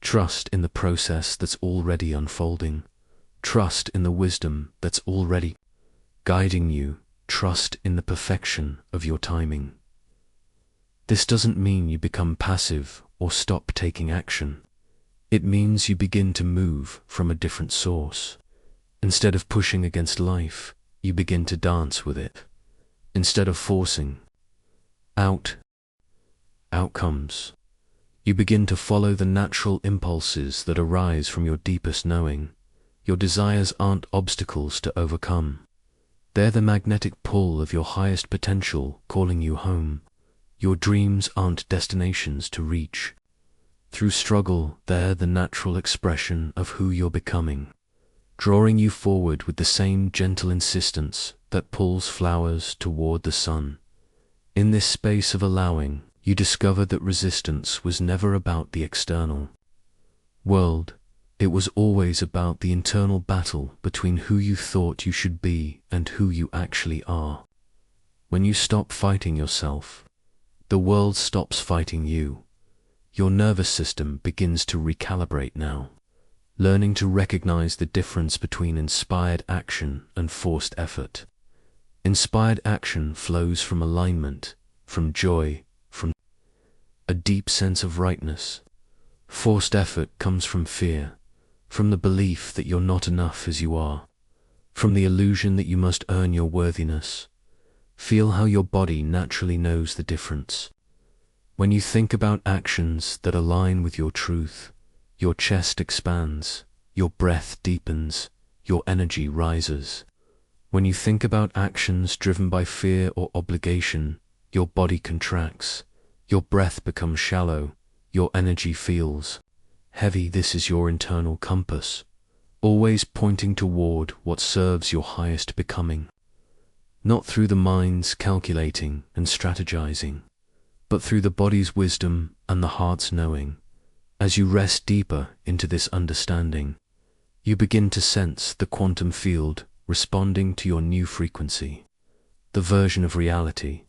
Trust in the process that's already unfolding. Trust in the wisdom that's already guiding you. Trust in the perfection of your timing. This doesn't mean you become passive or stop taking action. It means you begin to move from a different source. Instead of pushing against life, you begin to dance with it. Instead of forcing out outcomes, You begin to follow the natural impulses that arise from your deepest knowing. Your desires aren't obstacles to overcome. They're the magnetic pull of your highest potential calling you home. Your dreams aren't destinations to reach. Through struggle, they're the natural expression of who you're becoming, drawing you forward with the same gentle insistence that pulls flowers toward the sun. In this space of allowing, you discover that resistance was never about the external world. It was always about the internal battle between who you thought you should be and who you actually are. When you stop fighting yourself, the world stops fighting you. Your nervous system begins to recalibrate now, learning to recognize the difference between inspired action and forced effort. Inspired action flows from alignment, from joy, from a deep sense of rightness. Forced effort comes from fear, from the belief that you're not enough as you are, from the illusion that you must earn your worthiness. Feel how your body naturally knows the difference. When you think about actions that align with your truth, your chest expands, your breath deepens, your energy rises. When you think about actions driven by fear or obligation, your body contracts, your breath becomes shallow, your energy feels heavy. This is your internal compass, always pointing toward what serves your highest becoming. Not through the mind's calculating and strategizing, but through the body's wisdom and the heart's knowing. As you rest deeper into this understanding, you begin to sense the quantum field responding to your new frequency, the version of reality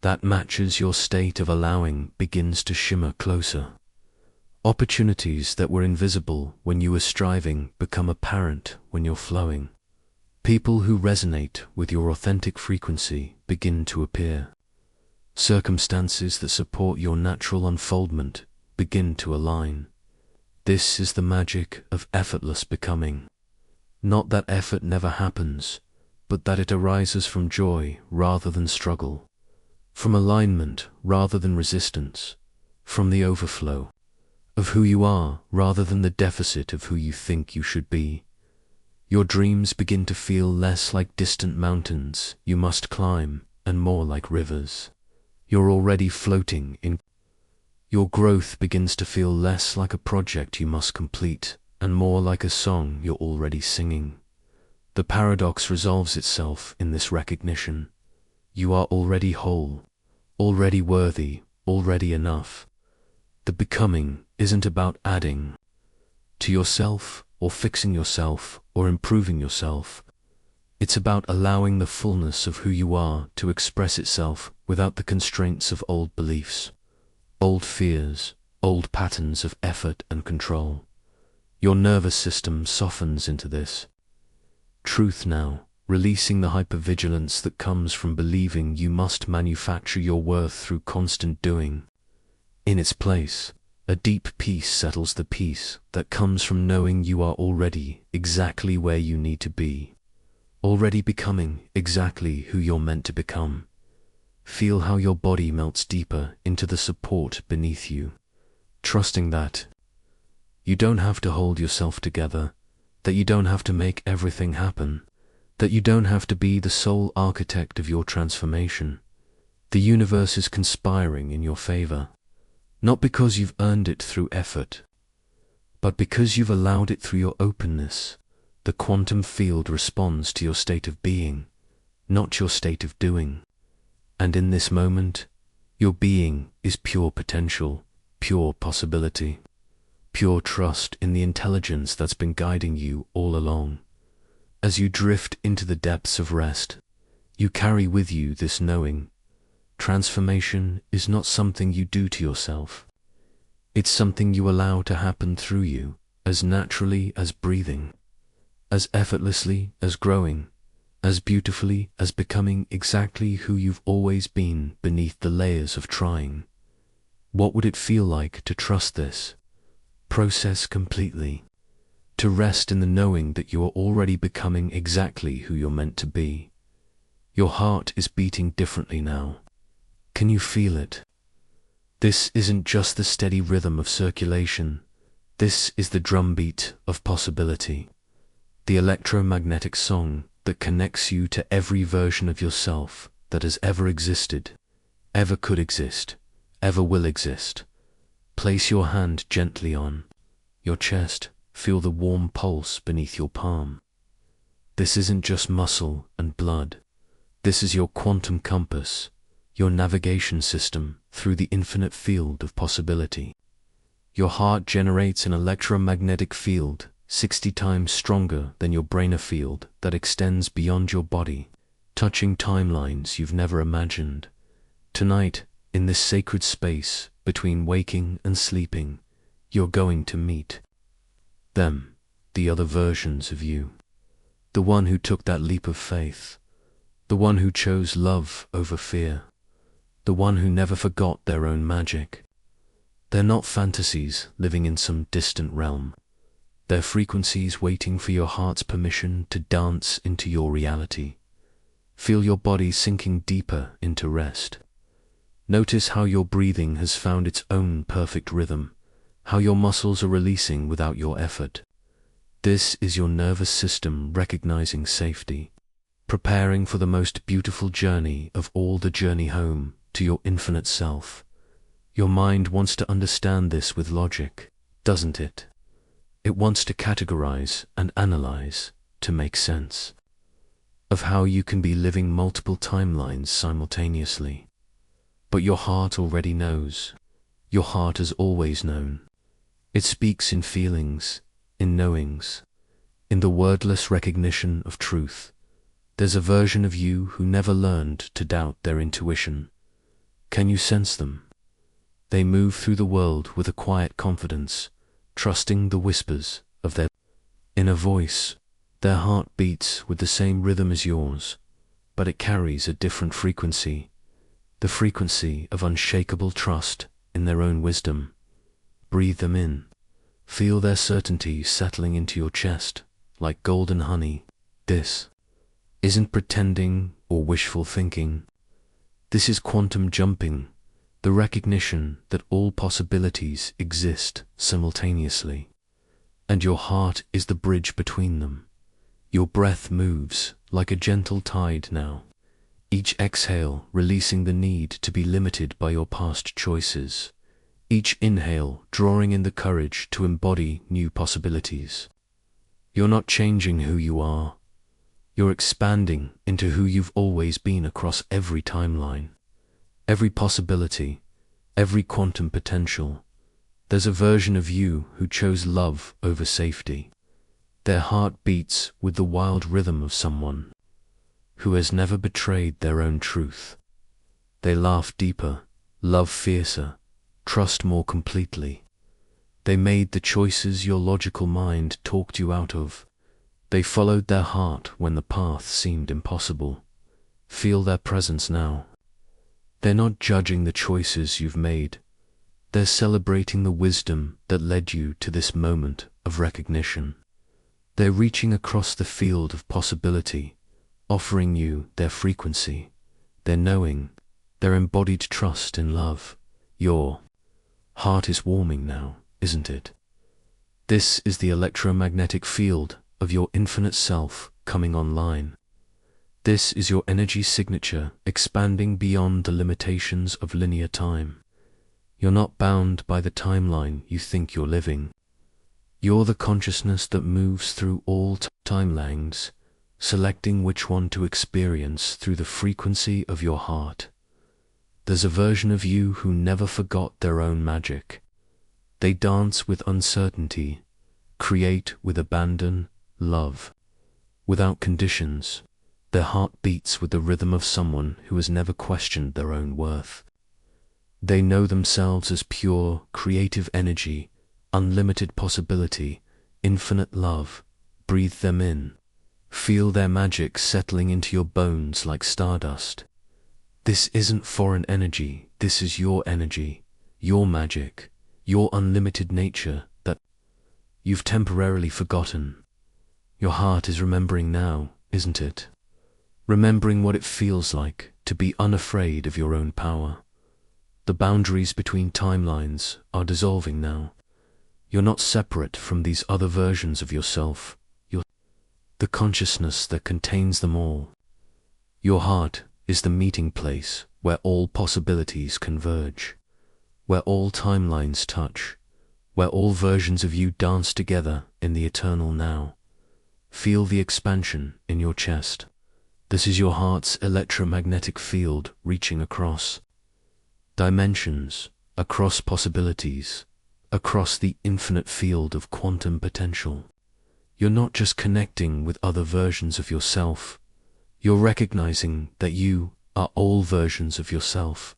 that matches your state of allowing begins to shimmer closer. Opportunities that were invisible when you were striving become apparent when you're flowing. People who resonate with your authentic frequency begin to appear. Circumstances that support your natural unfoldment begin to align. This is the magic of effortless becoming. Not that effort never happens, but that it arises from joy rather than struggle, from alignment rather than resistance, from the overflow of who you are rather than the deficit of who you think you should be. Your dreams begin to feel less like distant mountains you must climb and more like rivers you're already floating in. Your growth begins to feel less like a project you must complete and more like a song you're already singing. The paradox resolves itself in this recognition. You are already whole, already worthy, already enough. The becoming isn't about adding to yourself or fixing yourself or improving yourself. It's about allowing the fullness of who you are to express itself without the constraints of old beliefs, old fears, old patterns of effort and control. Your nervous system softens into this truth now, releasing the hypervigilance that comes from believing you must manufacture your worth through constant doing. In its place, a deep peace settles, the peace that comes from knowing you are already exactly where you need to be, already becoming exactly who you're meant to become. Feel how your body melts deeper into the support beneath you, trusting that you don't have to hold yourself together, that you don't have to make everything happen, that you don't have to be the sole architect of your transformation. The universe is conspiring in your favor, not because you've earned it through effort, but because you've allowed it through your openness. The quantum field responds to your state of being, not your state of doing. And in this moment, your being is pure potential, pure possibility, pure trust in the intelligence that's been guiding you all along. As you drift into the depths of rest, you carry with you this knowing. Transformation is not something you do to yourself. It's something you allow to happen through you, as naturally as breathing, as effortlessly as growing, as beautifully as becoming exactly who you've always been beneath the layers of trying. What would it feel like to trust this process completely? To rest in the knowing that you are already becoming exactly who you're meant to be. Your heart is beating differently now. Can you feel it? This isn't just the steady rhythm of circulation. This is the drumbeat of possibility. The electromagnetic song that connects you to every version of yourself that has ever existed, ever could exist, ever will exist. Place your hand gently on your chest. Feel the warm pulse beneath your palm. This isn't just muscle and blood. This is your quantum compass, your navigation system through the infinite field of possibility. Your heart generates an electromagnetic field 60 times stronger than your brain field that extends beyond your body, touching timelines you've never imagined. Tonight, in this sacred space between waking and sleeping, you're going to meet them, the other versions of you. The one who took that leap of faith, the one who chose love over fear, the one who never forgot their own magic. They're not fantasies living in some distant realm. They're frequencies waiting for your heart's permission to dance into your reality. Feel your body sinking deeper into rest. Notice how your breathing has found its own perfect rhythm, how your muscles are releasing without your effort. This is your nervous system recognizing safety, preparing for the most beautiful journey of all, the journey home to your infinite self. Your mind wants to understand this with logic, doesn't it? It wants to categorize and analyze to make sense of how you can be living multiple timelines simultaneously. But your heart already knows. Your heart has always known. It speaks in feelings, in knowings, in the wordless recognition of truth. There's a version of you who never learned to doubt their intuition. Can you sense them? They move through the world with a quiet confidence, trusting the whispers of their inner voice. Their heart beats with the same rhythm as yours, but it carries a different frequency, the frequency of unshakable trust in their own wisdom. Breathe them in. Feel their certainty settling into your chest like golden honey. This isn't pretending or wishful thinking. This is quantum jumping, the recognition that all possibilities exist simultaneously, and your heart is the bridge between them. Your breath moves like a gentle tide now, each exhale releasing the need to be limited by your past choices, each inhale drawing in the courage to embody new possibilities. You're not changing who you are. You're expanding into who you've always been across every timeline, every possibility, every quantum potential. There's a version of you who chose love over safety. Their heart beats with the wild rhythm of someone who has never betrayed their own truth. They laugh deeper, love fiercer, trust more completely. They made the choices your logical mind talked you out of. They followed their heart when the path seemed impossible. Feel their presence now. They're not judging the choices you've made. They're celebrating the wisdom that led you to this moment of recognition. They're reaching across the field of possibility, offering you their frequency, their knowing, their embodied trust in love. Your heart is warming now, isn't it? This is the electromagnetic field of your infinite self coming online. This is your energy signature expanding beyond the limitations of linear time. You're not bound by the timeline you think you're living. You're the consciousness that moves through all timelines, selecting which one to experience through the frequency of your heart. There's a version of you who never forgot their own magic. They dance with uncertainty, create with abandon, love without conditions. Their heart beats with the rhythm of someone who has never questioned their own worth. They know themselves as pure, creative energy, unlimited possibility, infinite love. Breathe them in. Feel their magic settling into your bones like stardust. This isn't foreign energy. This is your energy, your magic, your unlimited nature that you've temporarily forgotten. Your heart is remembering now, isn't it? Remembering what it feels like to be unafraid of your own power. The boundaries between timelines are dissolving now. You're not separate from these other versions of yourself. You're the consciousness that contains them all. Your heart is the meeting place where all possibilities converge, where all timelines touch, where all versions of you dance together in the eternal now. Feel the expansion in your chest. This is your heart's electromagnetic field reaching across dimensions, across possibilities, across the infinite field of quantum potential. You're not just connecting with other versions of yourself, you're recognizing that you are all versions of yourself,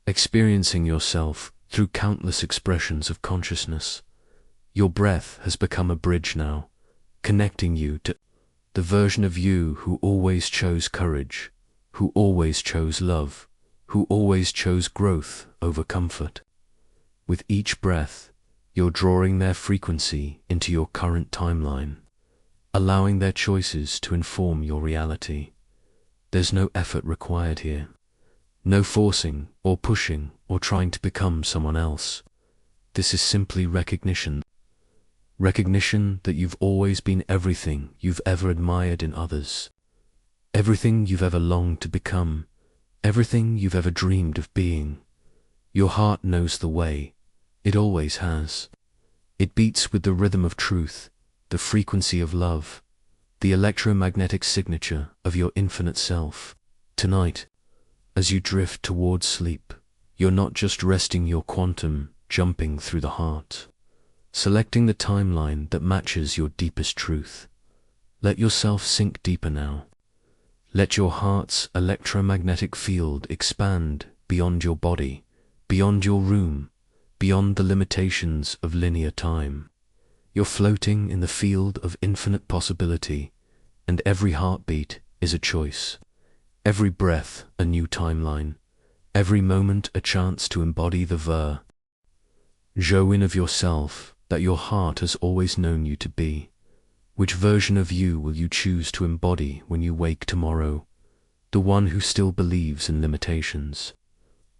experiencing yourself through countless expressions of consciousness. Your breath has become a bridge now, connecting you to the version of you who always chose courage, who always chose love, who always chose growth over comfort. With each breath, you're drawing their frequency into your current timeline, allowing their choices to inform your reality. There's no effort required here. No forcing or pushing or trying to become someone else. This is simply recognition. Recognition that you've always been everything you've ever admired in others, everything you've ever longed to become, everything you've ever dreamed of being. Your heart knows the way. It always has. It beats with the rhythm of truth, the frequency of love, the electromagnetic signature of your infinite self. Tonight, as you drift towards sleep, you're not just resting your quantum, jumping through the heart, selecting the timeline that matches your deepest truth. Let yourself sink deeper now. Let your heart's electromagnetic field expand beyond your body, beyond your room, beyond the limitations of linear time. You're floating in the field of infinite possibility, and every heartbeat is a choice. Every breath a new timeline, every moment a chance to embody the version of yourself that your heart has always known you to be. Which version of you will you choose to embody when you wake tomorrow? The one who still believes in limitations,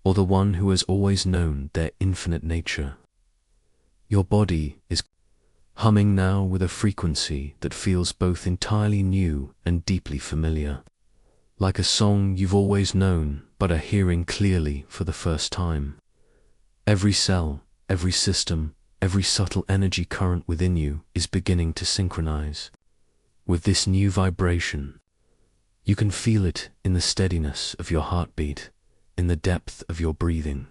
or the one who has always known their infinite nature? Your body is humming now with a frequency that feels both entirely new and deeply familiar, like a song you've always known but are hearing clearly for the first time. Every cell, every system, every subtle energy current within you is beginning to synchronize with this new vibration. You can feel it in the steadiness of your heartbeat, in the depth of your breathing,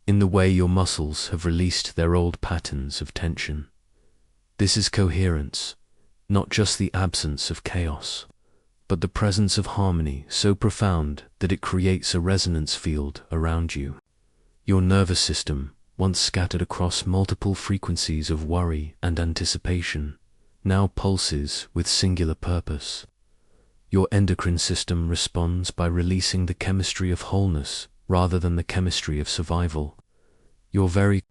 in the way your muscles have released their old patterns of tension. This is coherence, not just the absence of chaos, but the presence of harmony so profound that it creates a resonance field around you. Your nervous system, once scattered across multiple frequencies of worry and anticipation, now pulses with singular purpose. Your endocrine system responds by releasing the chemistry of wholeness rather than the chemistry of survival. Your very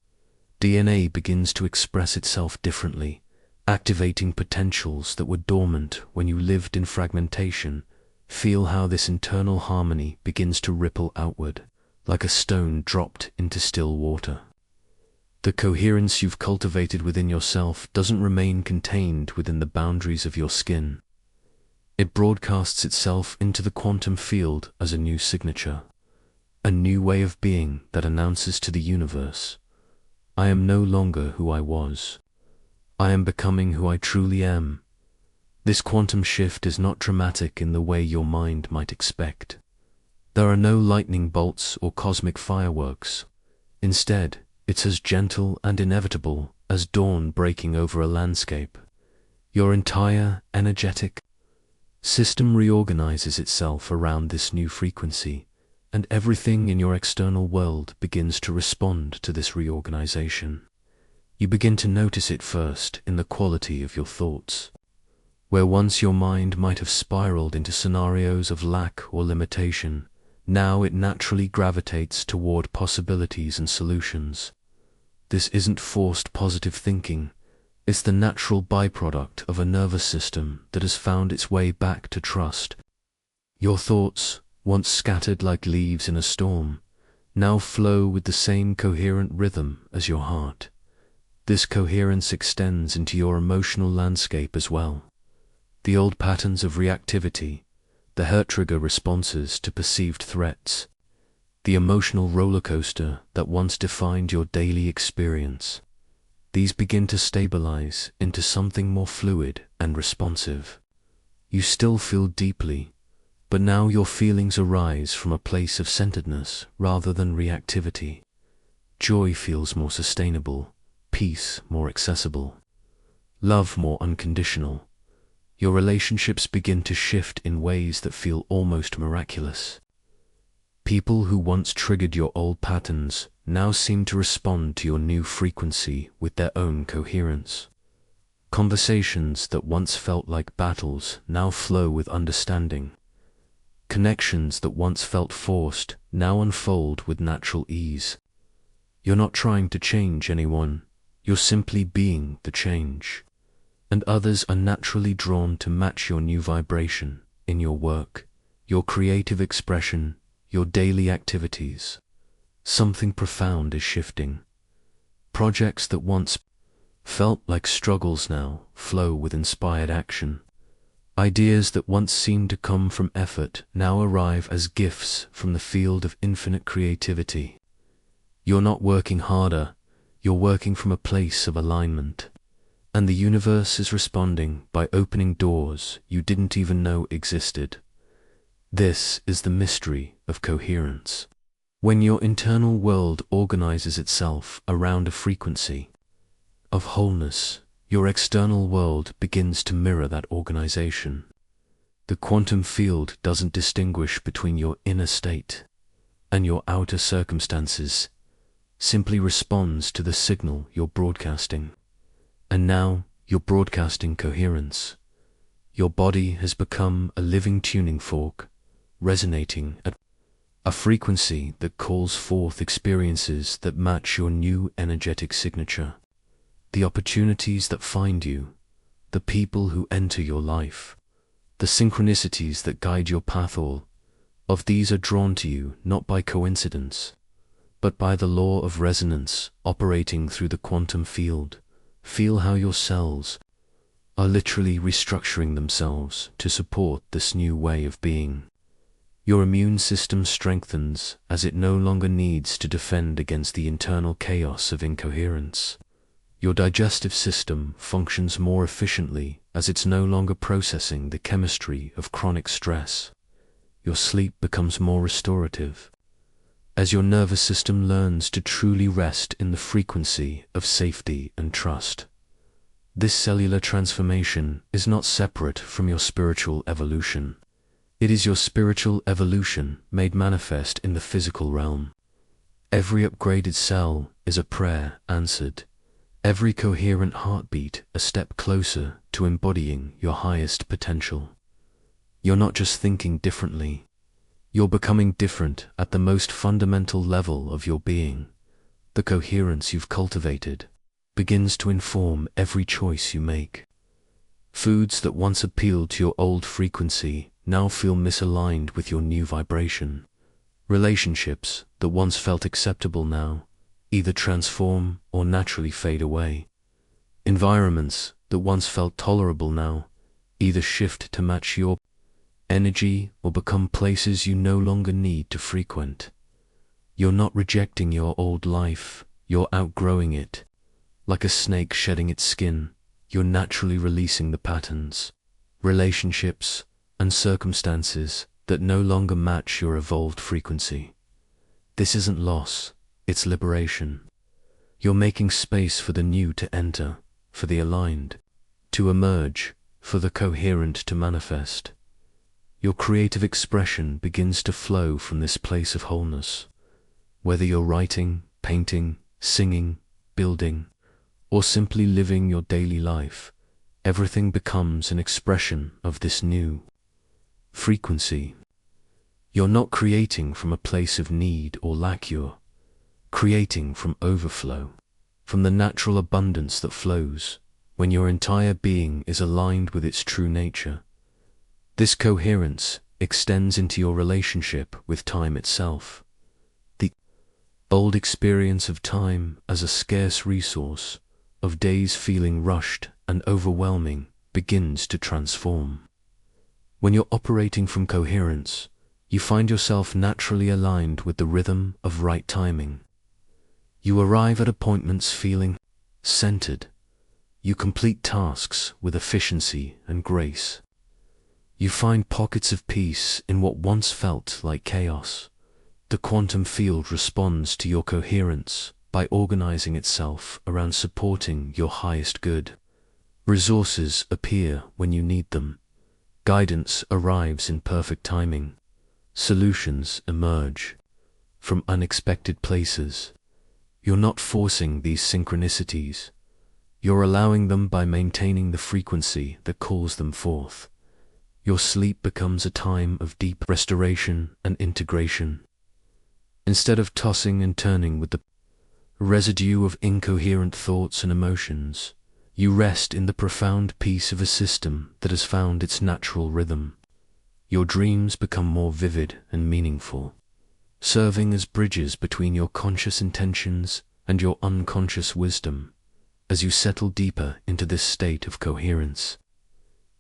DNA begins to express itself differently, activating potentials that were dormant when you lived in fragmentation. Feel how this internal harmony begins to ripple outward, like a stone dropped into still water. The coherence you've cultivated within yourself doesn't remain contained within the boundaries of your skin. It broadcasts itself into the quantum field as a new signature, a new way of being that announces to the universe, I am no longer who I was. I am becoming who I truly am. This quantum shift is not dramatic in the way your mind might expect. There are no lightning bolts or cosmic fireworks. Instead, it's as gentle and inevitable as dawn breaking over a landscape. Your entire energetic system reorganizes itself around this new frequency, and everything in your external world begins to respond to this reorganization. You begin to notice it first in the quality of your thoughts. Where once your mind might have spiraled into scenarios of lack or limitation, now it naturally gravitates toward possibilities and solutions. This isn't forced positive thinking. It's the natural byproduct of a nervous system that has found its way back to trust. Your thoughts, once scattered like leaves in a storm, now flow with the same coherent rhythm as your heart. This coherence extends into your emotional landscape as well. The old patterns of reactivity, the hurt-trigger responses to perceived threats, the emotional roller coaster that once defined your daily experience, these begin to stabilize into something more fluid and responsive. You still feel deeply, but now your feelings arise from a place of centeredness rather than reactivity. Joy feels more sustainable, peace more accessible, love more unconditional. Your relationships begin to shift in ways that feel almost miraculous. People who once triggered your old patterns now seem to respond to your new frequency with their own coherence. Conversations that once felt like battles now flow with understanding. Connections that once felt forced now unfold with natural ease. You're not trying to change anyone, you're simply being the change. And others are naturally drawn to match your new vibration in your work, your creative expression, your daily activities. Something profound is shifting. Projects that once felt like struggles now flow with inspired action. Ideas that once seemed to come from effort now arrive as gifts from the field of infinite creativity. You're not working harder, you're working from a place of alignment. And the universe is responding by opening doors you didn't even know existed. This is the mystery of coherence. When your internal world organizes itself around a frequency of wholeness, your external world begins to mirror that organization. The quantum field doesn't distinguish between your inner state and your outer circumstances, simply responds to the signal you're broadcasting. And now you're broadcasting coherence. Your body has become a living tuning fork, resonating at a frequency that calls forth experiences that match your new energetic signature. The opportunities that find you, the people who enter your life, the synchronicities that guide your path, all of these are drawn to you not by coincidence, but by the law of resonance operating through the quantum field. Feel how your cells are literally restructuring themselves to support this new way of being. Your immune system strengthens as it no longer needs to defend against the internal chaos of incoherence. Your digestive system functions more efficiently as it's no longer processing the chemistry of chronic stress. Your sleep becomes more restorative as your nervous system learns to truly rest in the frequency of safety and trust. This cellular transformation is not separate from your spiritual evolution. It is your spiritual evolution made manifest in the physical realm. Every upgraded cell is a prayer answered. Every coherent heartbeat a step closer to embodying your highest potential. You're not just thinking differently. You're becoming different at the most fundamental level of your being. The coherence you've cultivated begins to inform every choice you make. Foods that once appealed to your old frequency now feel misaligned with your new vibration. Relationships that once felt acceptable now either transform or naturally fade away. Environments that once felt tolerable now either shift to match your energy or become places you no longer need to frequent. You're not rejecting your old life, you're outgrowing it. Like a snake shedding its skin, you're naturally releasing the patterns, relationships, and circumstances that no longer match your evolved frequency. This isn't loss, it's liberation. You're making space for the new to enter, for the aligned to emerge, for the coherent to manifest. Your creative expression begins to flow from this place of wholeness. Whether you're writing, painting, singing, building, or simply living your daily life, everything becomes an expression of this new frequency. You're not creating from a place of need or lack, you're creating from overflow, from the natural abundance that flows when your entire being is aligned with its true nature. This coherence extends into your relationship with time itself. The Old experience of time as a scarce resource, of days feeling rushed and overwhelming, begins to transform. When you're operating from coherence, you find yourself naturally aligned with the rhythm of right timing. You arrive at appointments feeling centered. You complete tasks with efficiency and grace. You find pockets of peace in what once felt like chaos. The quantum field responds to your coherence by organizing itself around supporting your highest good. Resources appear when you need them. Guidance arrives in perfect timing. Solutions emerge from unexpected places. You're not forcing these synchronicities. You're allowing them by maintaining the frequency that calls them forth. Your sleep becomes a time of deep restoration and integration. Instead of tossing and turning with the residue of incoherent thoughts and emotions, you rest in the profound peace of a system that has found its natural rhythm. Your dreams become more vivid and meaningful, serving as bridges between your conscious intentions and your unconscious wisdom. As you settle deeper into this state of coherence,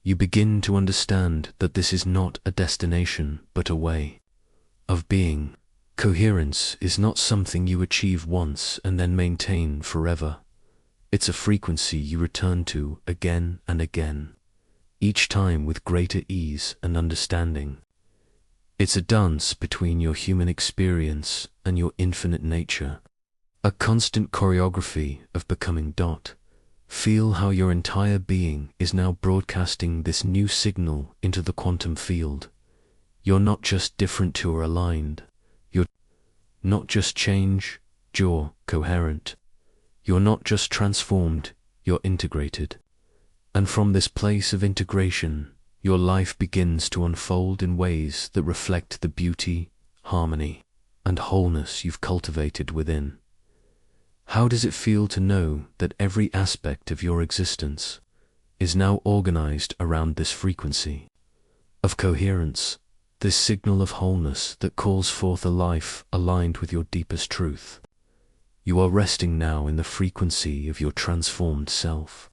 you begin to understand that this is not a destination but a way of being. Coherence is not something you achieve once and then maintain forever. It's a frequency you return to again and again, each time with greater ease and understanding. It's a dance between your human experience and your infinite nature, a constant choreography of becoming. Feel how your entire being is now broadcasting this new signal into the quantum field. You're not just different or aligned. You're not just change, you're coherent. You're not just transformed, you're integrated. And from this place of integration, your life begins to unfold in ways that reflect the beauty, harmony, and wholeness you've cultivated within. How does it feel to know that every aspect of your existence is now organized around this frequency of coherence, this signal of wholeness that calls forth a life aligned with your deepest truth? You are resting now in the frequency of your transformed self.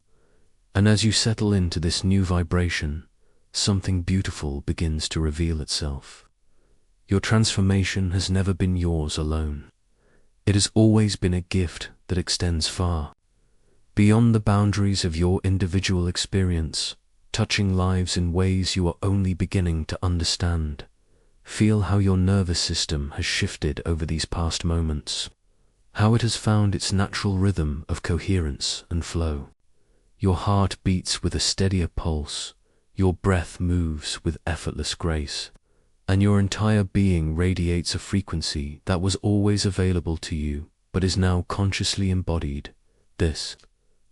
And as you settle into this new vibration, something beautiful begins to reveal itself. Your transformation has never been yours alone. It has always been a gift that extends far beyond the boundaries of your individual experience, touching lives in ways you are only beginning to understand. Feel how your nervous system has shifted over these past moments, how it has found its natural rhythm of coherence and flow. Your heart beats with a steadier pulse, your breath moves with effortless grace, and your entire being radiates a frequency that was always available to you, but is now consciously embodied. This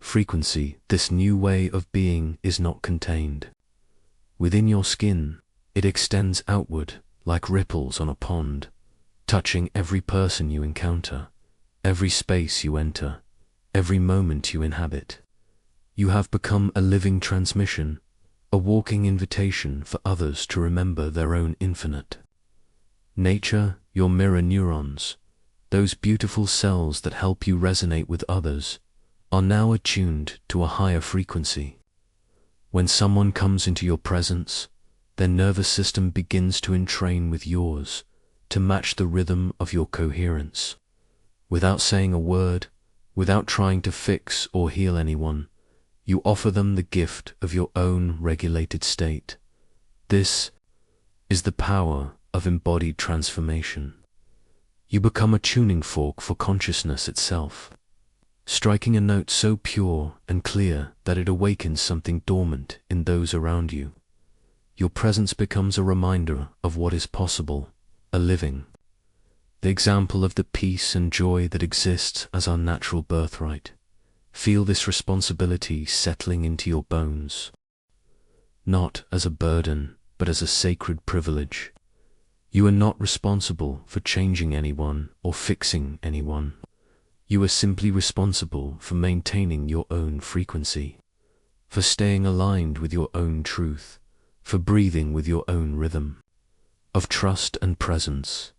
frequency, this new way of being, is not contained within your skin. It extends outward like ripples on a pond, touching every person you encounter, every space you enter, every moment you inhabit. You have become a living transmission, a walking invitation for others to remember their own infinite nature. Your mirror neurons, those beautiful cells that help you resonate with others, are now attuned to a higher frequency. When someone comes into your presence, their nervous system begins to entrain with yours to match the rhythm of your coherence. Without saying a word, without trying to fix or heal anyone, you offer them the gift of your own regulated state. This is the power of embodied transformation. You become a tuning fork for consciousness itself, striking a note so pure and clear that it awakens something dormant in those around you. Your presence becomes a reminder of what is possible, a living the example of the peace and joy that exists as our natural birthright. Feel this responsibility settling into your bones, not as a burden, but as a sacred privilege. You are not responsible for changing anyone or fixing anyone. You are simply responsible for maintaining your own frequency, for staying aligned with your own truth, for breathing with your own rhythm of trust and presence.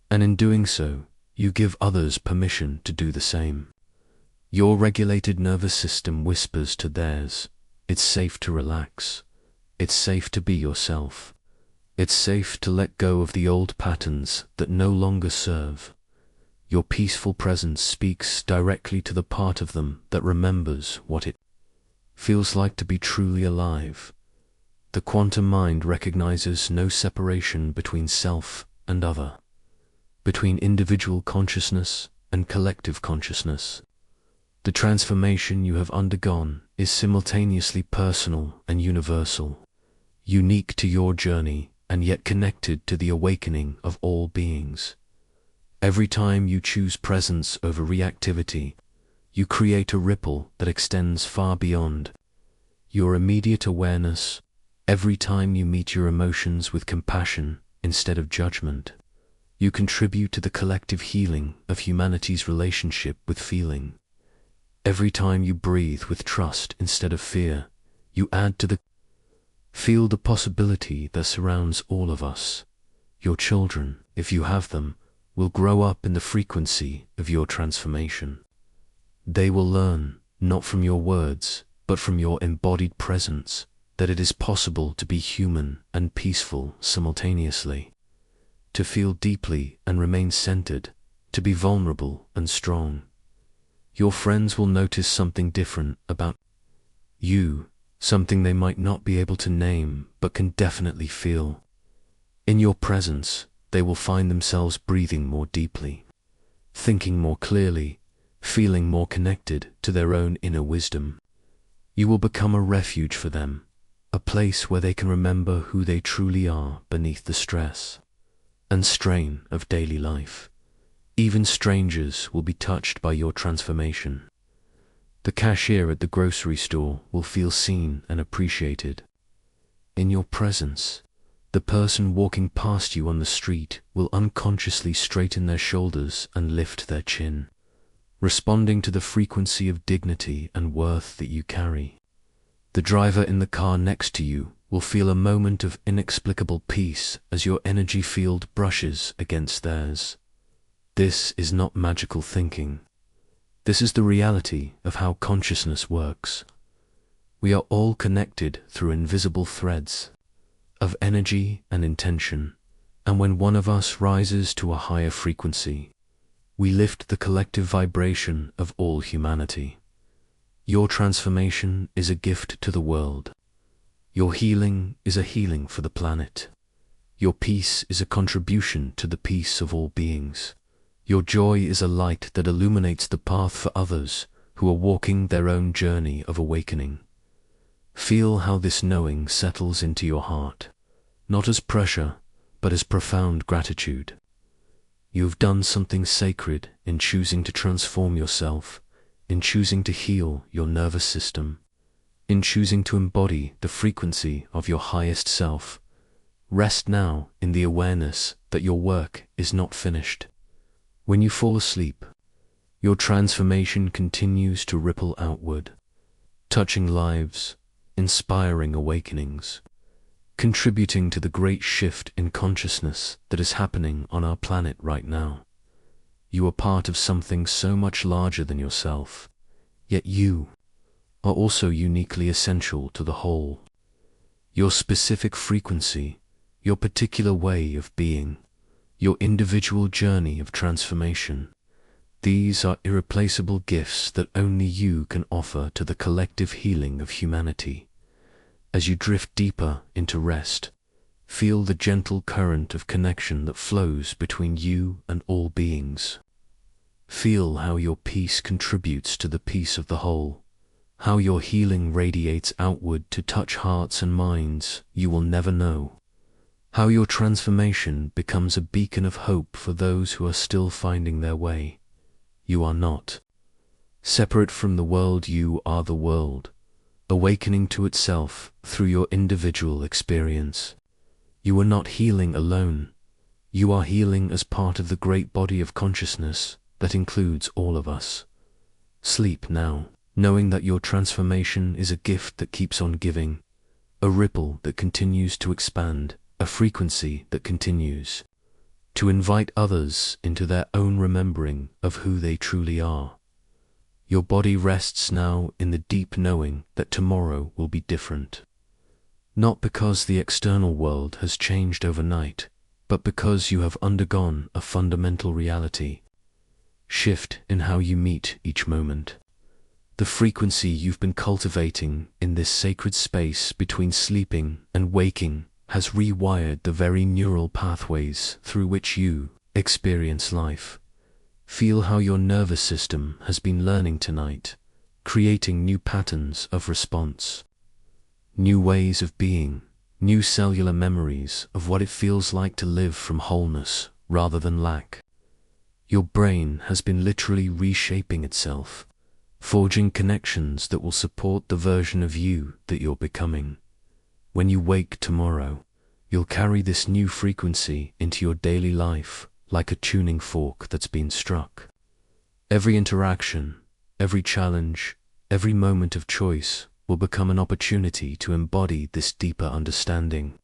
And in doing so, You give others permission to do the same. Your regulated nervous system whispers to theirs, it's safe to relax. It's safe to be yourself. It's safe to let go of the old patterns that no longer serve. Your peaceful presence speaks directly to the part of them that remembers what it feels like to be truly alive. The quantum mind recognizes no separation between self and other, between individual consciousness and collective consciousness. The transformation you have undergone is simultaneously personal and universal, unique to your journey and yet connected to the awakening of all beings. Every time you choose presence over reactivity, you create a ripple that extends far beyond your immediate awareness. Every time you meet your emotions with compassion instead of judgment, you contribute to the collective healing of humanity's relationship with feeling. Every time you breathe with trust instead of fear, you add to the feel the possibility that surrounds all of us. Your children, if you have them, will grow up in the frequency of your transformation. They will learn, not from your words, but from your embodied presence, that it is possible to be human and peaceful simultaneously, to feel deeply and remain centered, to be vulnerable and strong. Your friends will notice something different about you, something they might not be able to name but can definitely feel. In your presence, they will find themselves breathing more deeply, thinking more clearly, feeling more connected to their own inner wisdom. You will become a refuge for them, a place where they can remember who they truly are beneath the stress and strain of daily life. Even strangers will be touched by your transformation. The cashier at the grocery store will feel seen and appreciated. In your presence, the person walking past you on the street will unconsciously straighten their shoulders and lift their chin, responding to the frequency of dignity and worth that you carry. The driver in the car next to you will feel a moment of inexplicable peace as your energy field brushes against theirs. This is not magical thinking. This is the reality of how consciousness works. We are all connected through invisible threads of energy and intention, and when one of us rises to a higher frequency, we lift the collective vibration of all humanity. Your transformation is a gift to the world. Your healing is a healing for the planet. Your peace is a contribution to the peace of all beings. Your joy is a light that illuminates the path for others who are walking their own journey of awakening. Feel how this knowing settles into your heart, not as pressure, but as profound gratitude. You have done something sacred in choosing to transform yourself, in choosing to heal your nervous system, in choosing to embody the frequency of your highest self. Rest now in the awareness that your work is not finished. When you fall asleep, your transformation continues to ripple outward, touching lives, inspiring awakenings, contributing to the great shift in consciousness that is happening on our planet right now. You are part of something so much larger than yourself, yet you are also uniquely essential to the whole. Your specific frequency, your particular way of being, your individual journey of transformation, these are irreplaceable gifts that only you can offer to the collective healing of humanity. As you drift deeper into rest, feel the gentle current of connection that flows between you and all beings. Feel how your peace contributes to the peace of the whole, how your healing radiates outward to touch hearts and minds you will never know, how your transformation becomes a beacon of hope for those who are still finding their way. You are not separate from the world, you are the world, awakening to itself through your individual experience. You are not healing alone. You are healing as part of the great body of consciousness that includes all of us. Sleep now, knowing that your transformation is a gift that keeps on giving, a ripple that continues to expand, a frequency that continues to invite others into their own remembering of who they truly are. Your body rests now in the deep knowing that tomorrow will be different. Not because the external world has changed overnight, but because you have undergone a fundamental reality shift in how you meet each moment. The frequency you've been cultivating in this sacred space between sleeping and waking has rewired the very neural pathways through which you experience life. Feel how your nervous system has been learning tonight, creating new patterns of response, new ways of being, new cellular memories of what it feels like to live from wholeness rather than lack. Your brain has been literally reshaping itself, forging connections that will support the version of you that you're becoming. When you wake tomorrow, you'll carry this new frequency into your daily life like a tuning fork that's been struck. Every interaction, every challenge, every moment of choice will become an opportunity to embody this deeper understanding.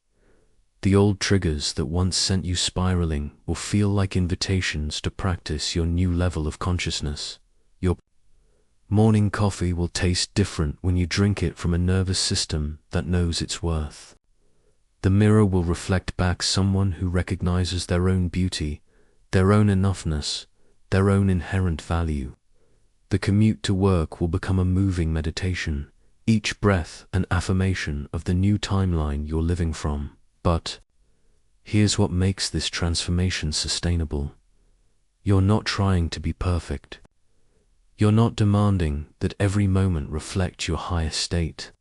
The old triggers that once sent you spiraling will feel like invitations to practice your new level of consciousness. Your morning coffee will taste different when you drink it from a nervous system that knows its worth. The mirror will reflect back someone who recognizes their own beauty, their own enoughness, their own inherent value. The commute to work will become a moving meditation, each breath an affirmation of the new timeline you're living from. But here's what makes this transformation sustainable. You're not trying to be perfect. You're not demanding that every moment reflect your highest state.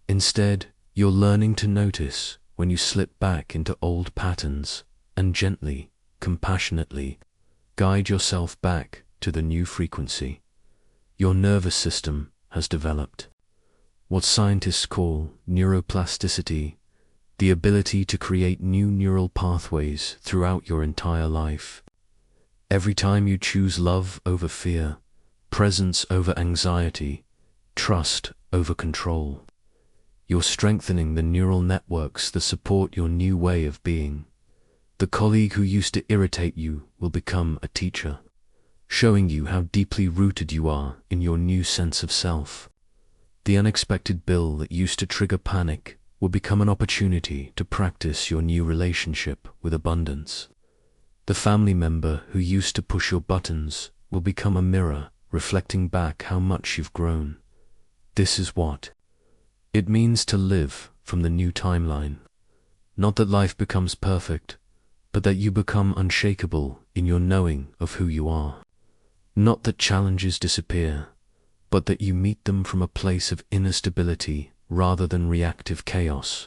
Instead, you're learning to notice when you slip back into old patterns and gently, compassionately, guide yourself back to the new frequency. Your nervous system has developed what scientists call neuroplasticity, the ability to create new neural pathways throughout your entire life. Every time you choose love over fear, presence over anxiety, trust over control, you're strengthening the neural networks that support your new way of being. The colleague who used to irritate you will become a teacher, showing you how deeply rooted you are in your new sense of self. The unexpected bill that used to trigger panic will become an opportunity to practice your new relationship with abundance. The family member who used to push your buttons will become a mirror reflecting back how much you've grown. This is what it means to live from the new timeline. Not that life becomes perfect, but that you become unshakable in your knowing of who you are. Not that challenges disappear, but that you meet them from a place of inner stability rather than reactive chaos.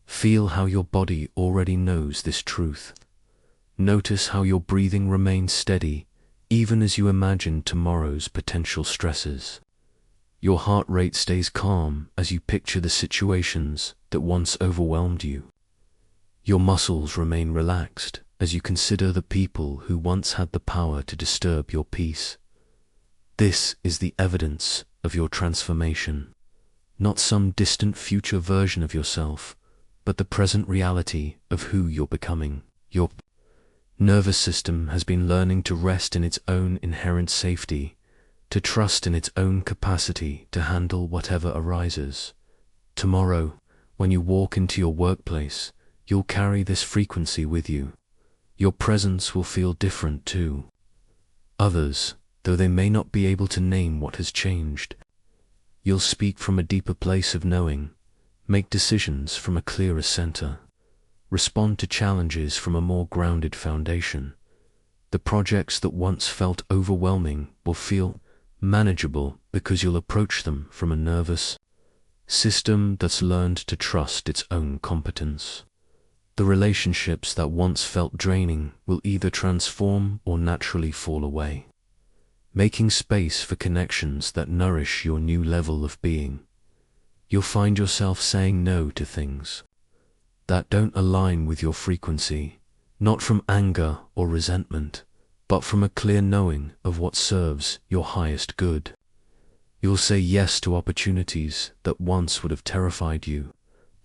Feel how your body already knows this truth. Notice how your breathing remains steady even as you imagine tomorrow's potential stresses. Your heart rate stays calm as you picture the situations that once overwhelmed you. Your muscles remain relaxed as you consider the people who once had the power to disturb your peace. This is the evidence of your transformation. Not some distant future version of yourself, but the present reality of who you're becoming. Your nervous system has been learning to rest in its own inherent safety, to trust in its own capacity to handle whatever arises. Tomorrow, when you walk into your workplace, you'll carry this frequency with you. Your presence will feel different too. Others, though they may not be able to name what has changed, you'll speak from a deeper place of knowing, make decisions from a clearer center, respond to challenges from a more grounded foundation. The projects that once felt overwhelming will feel manageable because you'll approach them from a nervous system that's learned to trust its own competence. The relationships that once felt draining will either transform or naturally fall away, making space for connections that nourish your new level of being. You'll find yourself saying no to things that don't align with your frequency, not from anger or resentment, but from a clear knowing of what serves your highest good. You'll say yes to opportunities that once would have terrified you,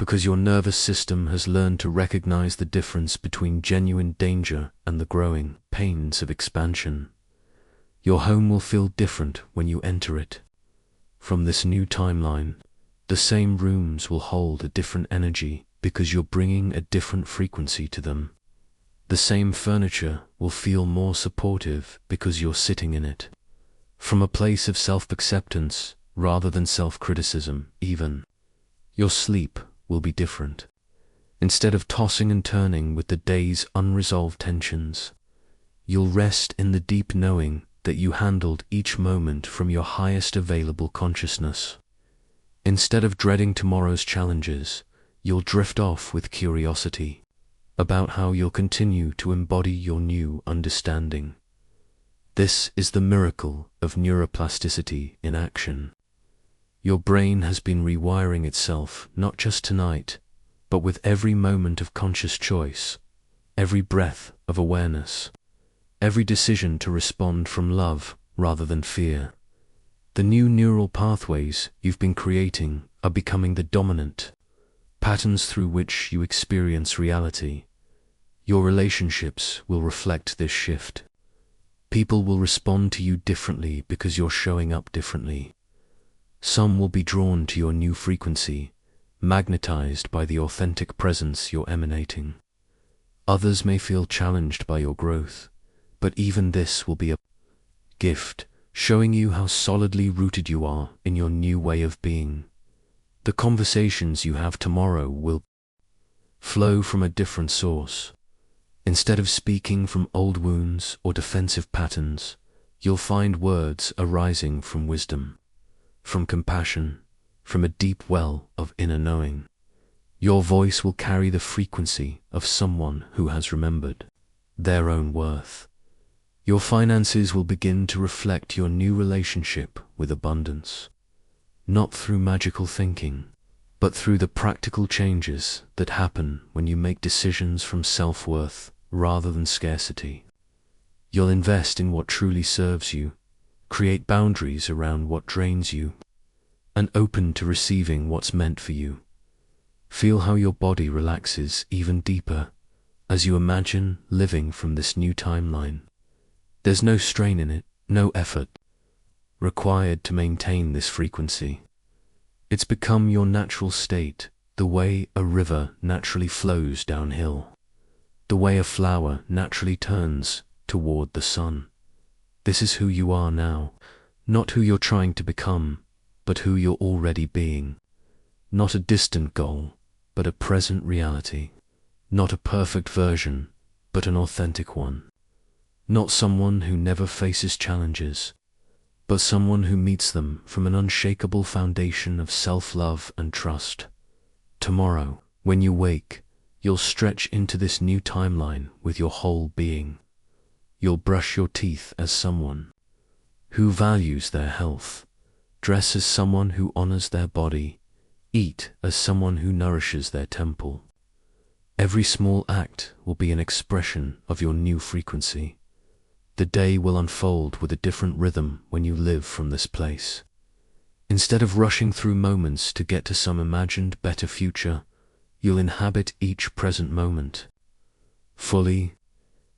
because your nervous system has learned to recognize the difference between genuine danger and the growing pains of expansion. Your home will feel different when you enter it. From this new timeline, the same rooms will hold a different energy because you're bringing a different frequency to them. The same furniture will feel more supportive because you're sitting in it. From a place of self-acceptance rather than self-criticism, even. Your sleep will be different. Instead of tossing and turning with the day's unresolved tensions, you'll rest in the deep knowing that you handled each moment from your highest available consciousness. Instead of dreading tomorrow's challenges, you'll drift off with curiosity about how you'll continue to embody your new understanding. This is the miracle of neuroplasticity in action. Your brain has been rewiring itself not just tonight, but with every moment of conscious choice, every breath of awareness, every decision to respond from love rather than fear. The new neural pathways you've been creating are becoming the dominant patterns through which you experience reality. Your relationships will reflect this shift. People will respond to you differently because you're showing up differently. Some will be drawn to your new frequency, magnetized by the authentic presence you're emanating. Others may feel challenged by your growth, but even this will be a gift, showing you how solidly rooted you are in your new way of being. The conversations you have tomorrow will flow from a different source. Instead of speaking from old wounds or defensive patterns, you'll find words arising from wisdom, from compassion, from a deep well of inner knowing. Your voice will carry the frequency of someone who has remembered their own worth. Your finances will begin to reflect your new relationship with abundance, not through magical thinking, but through the practical changes that happen when you make decisions from self-worth rather than scarcity. You'll invest in what truly serves you, create boundaries around what drains you, and open to receiving what's meant for you. Feel how your body relaxes even deeper as you imagine living from this new timeline. There's no strain in it, no effort required to maintain this frequency. It's become your natural state, the way a river naturally flows downhill, the way a flower naturally turns toward the sun. This is who you are now, not who you're trying to become, but who you're already being. Not a distant goal, but a present reality. Not a perfect version, but an authentic one. Not someone who never faces challenges, but someone who meets them from an unshakable foundation of self-love and trust. Tomorrow, when you wake, you'll stretch into this new timeline with your whole being. You'll brush your teeth as someone who values their health, dress as someone who honors their body, eat as someone who nourishes their temple. Every small act will be an expression of your new frequency. The day will unfold with a different rhythm when you live from this place. Instead of rushing through moments to get to some imagined better future, you'll inhabit each present moment fully.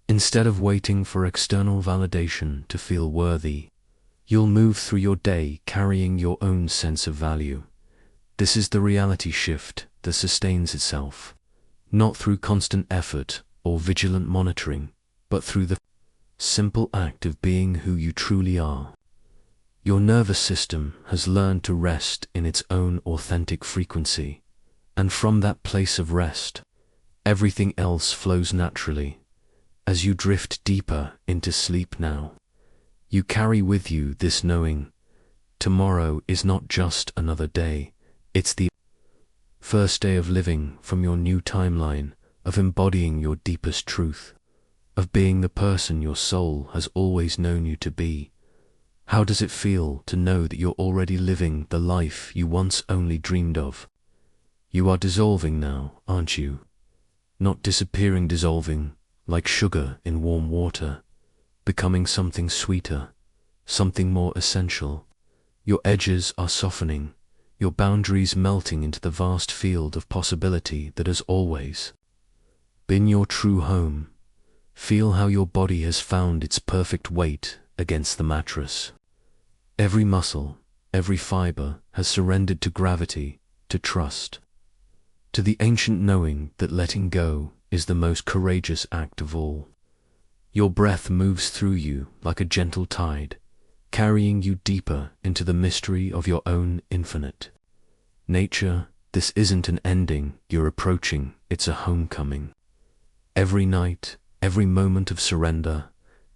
Instead of waiting for external validation to feel worthy, you'll move through your day carrying your own sense of value. This is the reality shift that sustains itself, not through constant effort or vigilant monitoring, but through the simple act of being who you truly are. Your nervous system has learned to rest in its own authentic frequency, and from that place of rest, everything else flows naturally. As you drift deeper into sleep now, you carry with you this knowing: tomorrow is not just another day, it's the first day of living from your new timeline, of embodying your deepest truth, of being the person your soul has always known you to be. How does it feel to know that you're already living the life you once only dreamed of? You are dissolving now, aren't you? Not disappearing, dissolving, like sugar in warm water, becoming something sweeter, something more essential. Your edges are softening, your boundaries melting into the vast field of possibility that has always been your true home. Feel how your body has found its perfect weight against the mattress. Every muscle, every fiber has surrendered to gravity, to trust, to the ancient knowing that letting go is the most courageous act of all. Your breath moves through you like a gentle tide, carrying you deeper into the mystery of your own infinite nature. This isn't an ending you're approaching, it's a homecoming. Every night, every moment of surrender,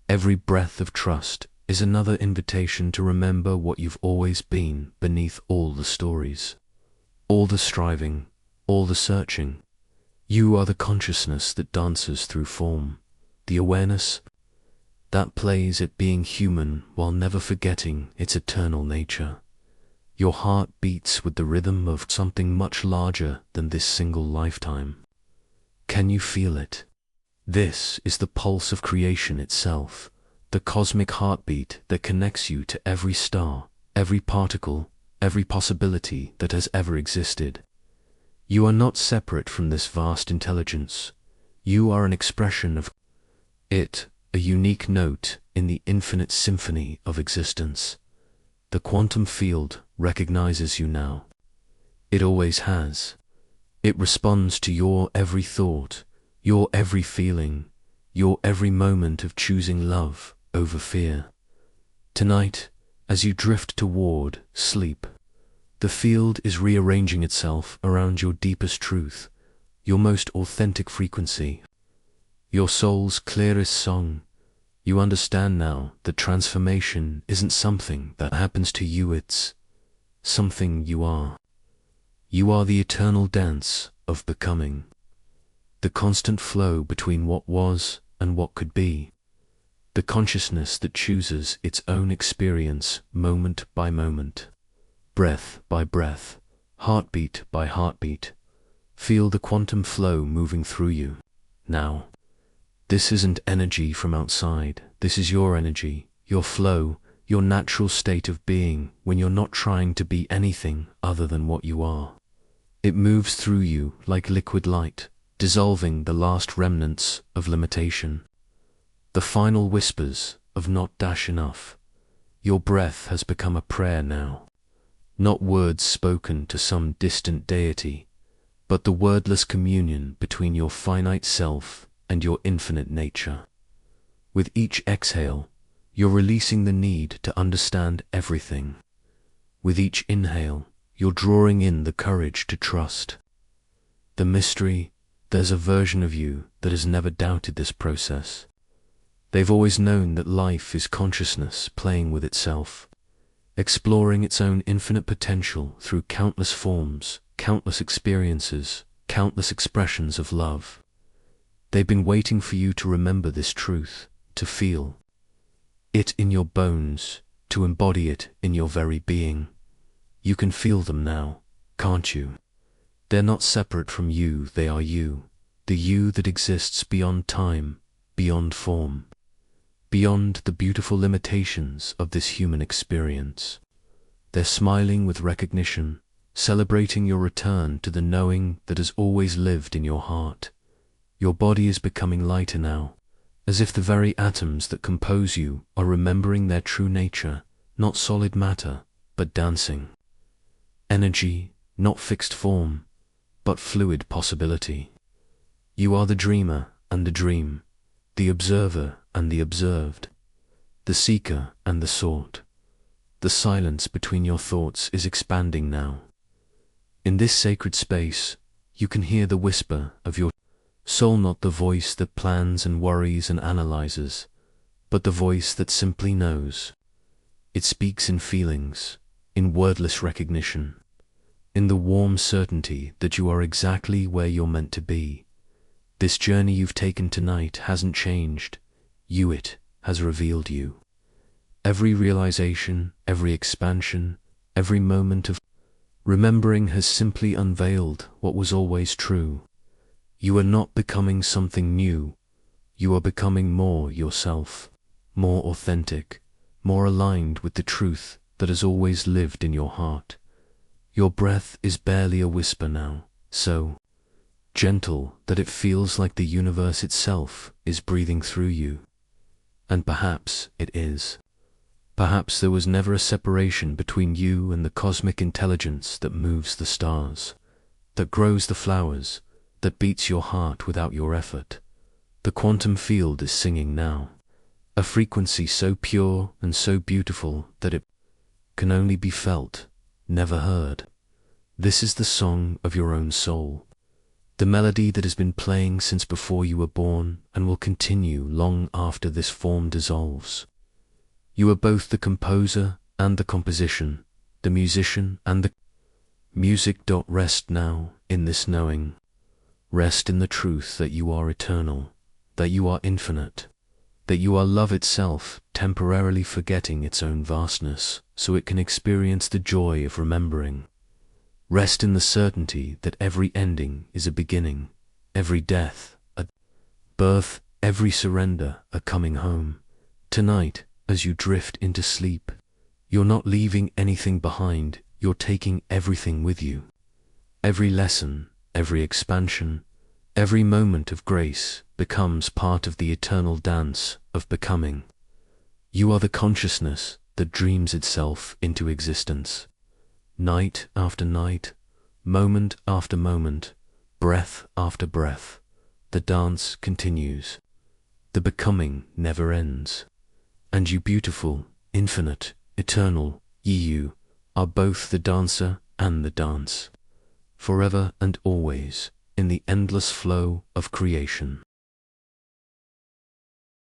every breath of trust is another invitation to remember what you've always been beneath all the stories, all the striving, all the searching. You are the consciousness that dances through form, the awareness that plays at being human while never forgetting its eternal nature. Your heart beats with the rhythm of something much larger than this single lifetime. Can you feel it? This is the pulse of creation itself, the cosmic heartbeat that connects you to every star, every particle, every possibility that has ever existed. You are not separate from this vast intelligence. You are an expression of it, a unique note in the infinite symphony of existence. The quantum field recognizes you now. It always has. It responds to your every thought, your every feeling, your every moment of choosing love over fear. Tonight, as you drift toward sleep, the field is rearranging itself around your deepest truth, your most authentic frequency, your soul's clearest song. You understand now that transformation isn't something that happens to you, it's something you are. You are the eternal dance of becoming, the constant flow between what was and what could be, the consciousness that chooses its own experience moment by moment, breath by breath, heartbeat by heartbeat. Feel the quantum flow moving through you now. This isn't energy from outside. This is your energy, your flow, your natural state of being when you're not trying to be anything other than what you are. It moves through you like liquid light, dissolving the last remnants of limitation, the final whispers of not enough. Your breath has become a prayer now, not words spoken to some distant deity, but the wordless communion between your finite self and your infinite nature. With each exhale, you're releasing the need to understand everything. With each inhale, you're drawing in the courage to trust the mystery. There's a version of you that has never doubted this process. They've always known that life is consciousness playing with itself, exploring its own infinite potential through countless forms, countless experiences, countless expressions of love. They've been waiting for you to remember this truth, to feel it in your bones, to embody it in your very being. You can feel them now, can't you? They're not separate from you, they are you, the you that exists beyond time, beyond form, beyond the beautiful limitations of this human experience. They're smiling with recognition, celebrating your return to the knowing that has always lived in your heart. Your body is becoming lighter now, as if the very atoms that compose you are remembering their true nature, not solid matter, but dancing energy, not fixed form, but fluid possibility. You are the dreamer and the dream, the observer and the observed, the seeker and the sought. The silence between your thoughts is expanding now. In this sacred space, you can hear the whisper of your soul, not the voice that plans and worries and analyzes, but the voice that simply knows. It speaks in feelings, in wordless recognition, in the warm certainty that you are exactly where you're meant to be. This journey you've taken tonight hasn't changed you, it has revealed you. Every realization, every expansion, every moment of remembering has simply unveiled what was always true. You are not becoming something new, you are becoming more yourself, more authentic, more aligned with the truth that has always lived in your heart. Your breath is barely a whisper now, so gentle that it feels like the universe itself is breathing through you. And perhaps it is. Perhaps there was never a separation between you and the cosmic intelligence that moves the stars, that grows the flowers, that beats your heart without your effort. The quantum field is singing now, a frequency so pure and so beautiful that it can only be felt, never heard. This is the song of your own soul, the melody that has been playing since before you were born and will continue long after this form dissolves. You are both the composer and the composition, the musician and the music. Rest now in this knowing. Rest in the truth that you are eternal, that you are infinite, that you are love itself, temporarily forgetting its own vastness so it can experience the joy of remembering. Rest in the certainty that every ending is a beginning, every death a birth, every surrender a coming home. Tonight, as you drift into sleep, you're not leaving anything behind, you're taking everything with you. Every lesson, every expansion, every moment of grace becomes part of the eternal dance of becoming. You are the consciousness that dreams itself into existence. Night after night, moment after moment, breath after breath, the dance continues. The becoming never ends. And you beautiful, infinite, eternal, you are both the dancer and the dance, forever and always, in the endless flow of creation.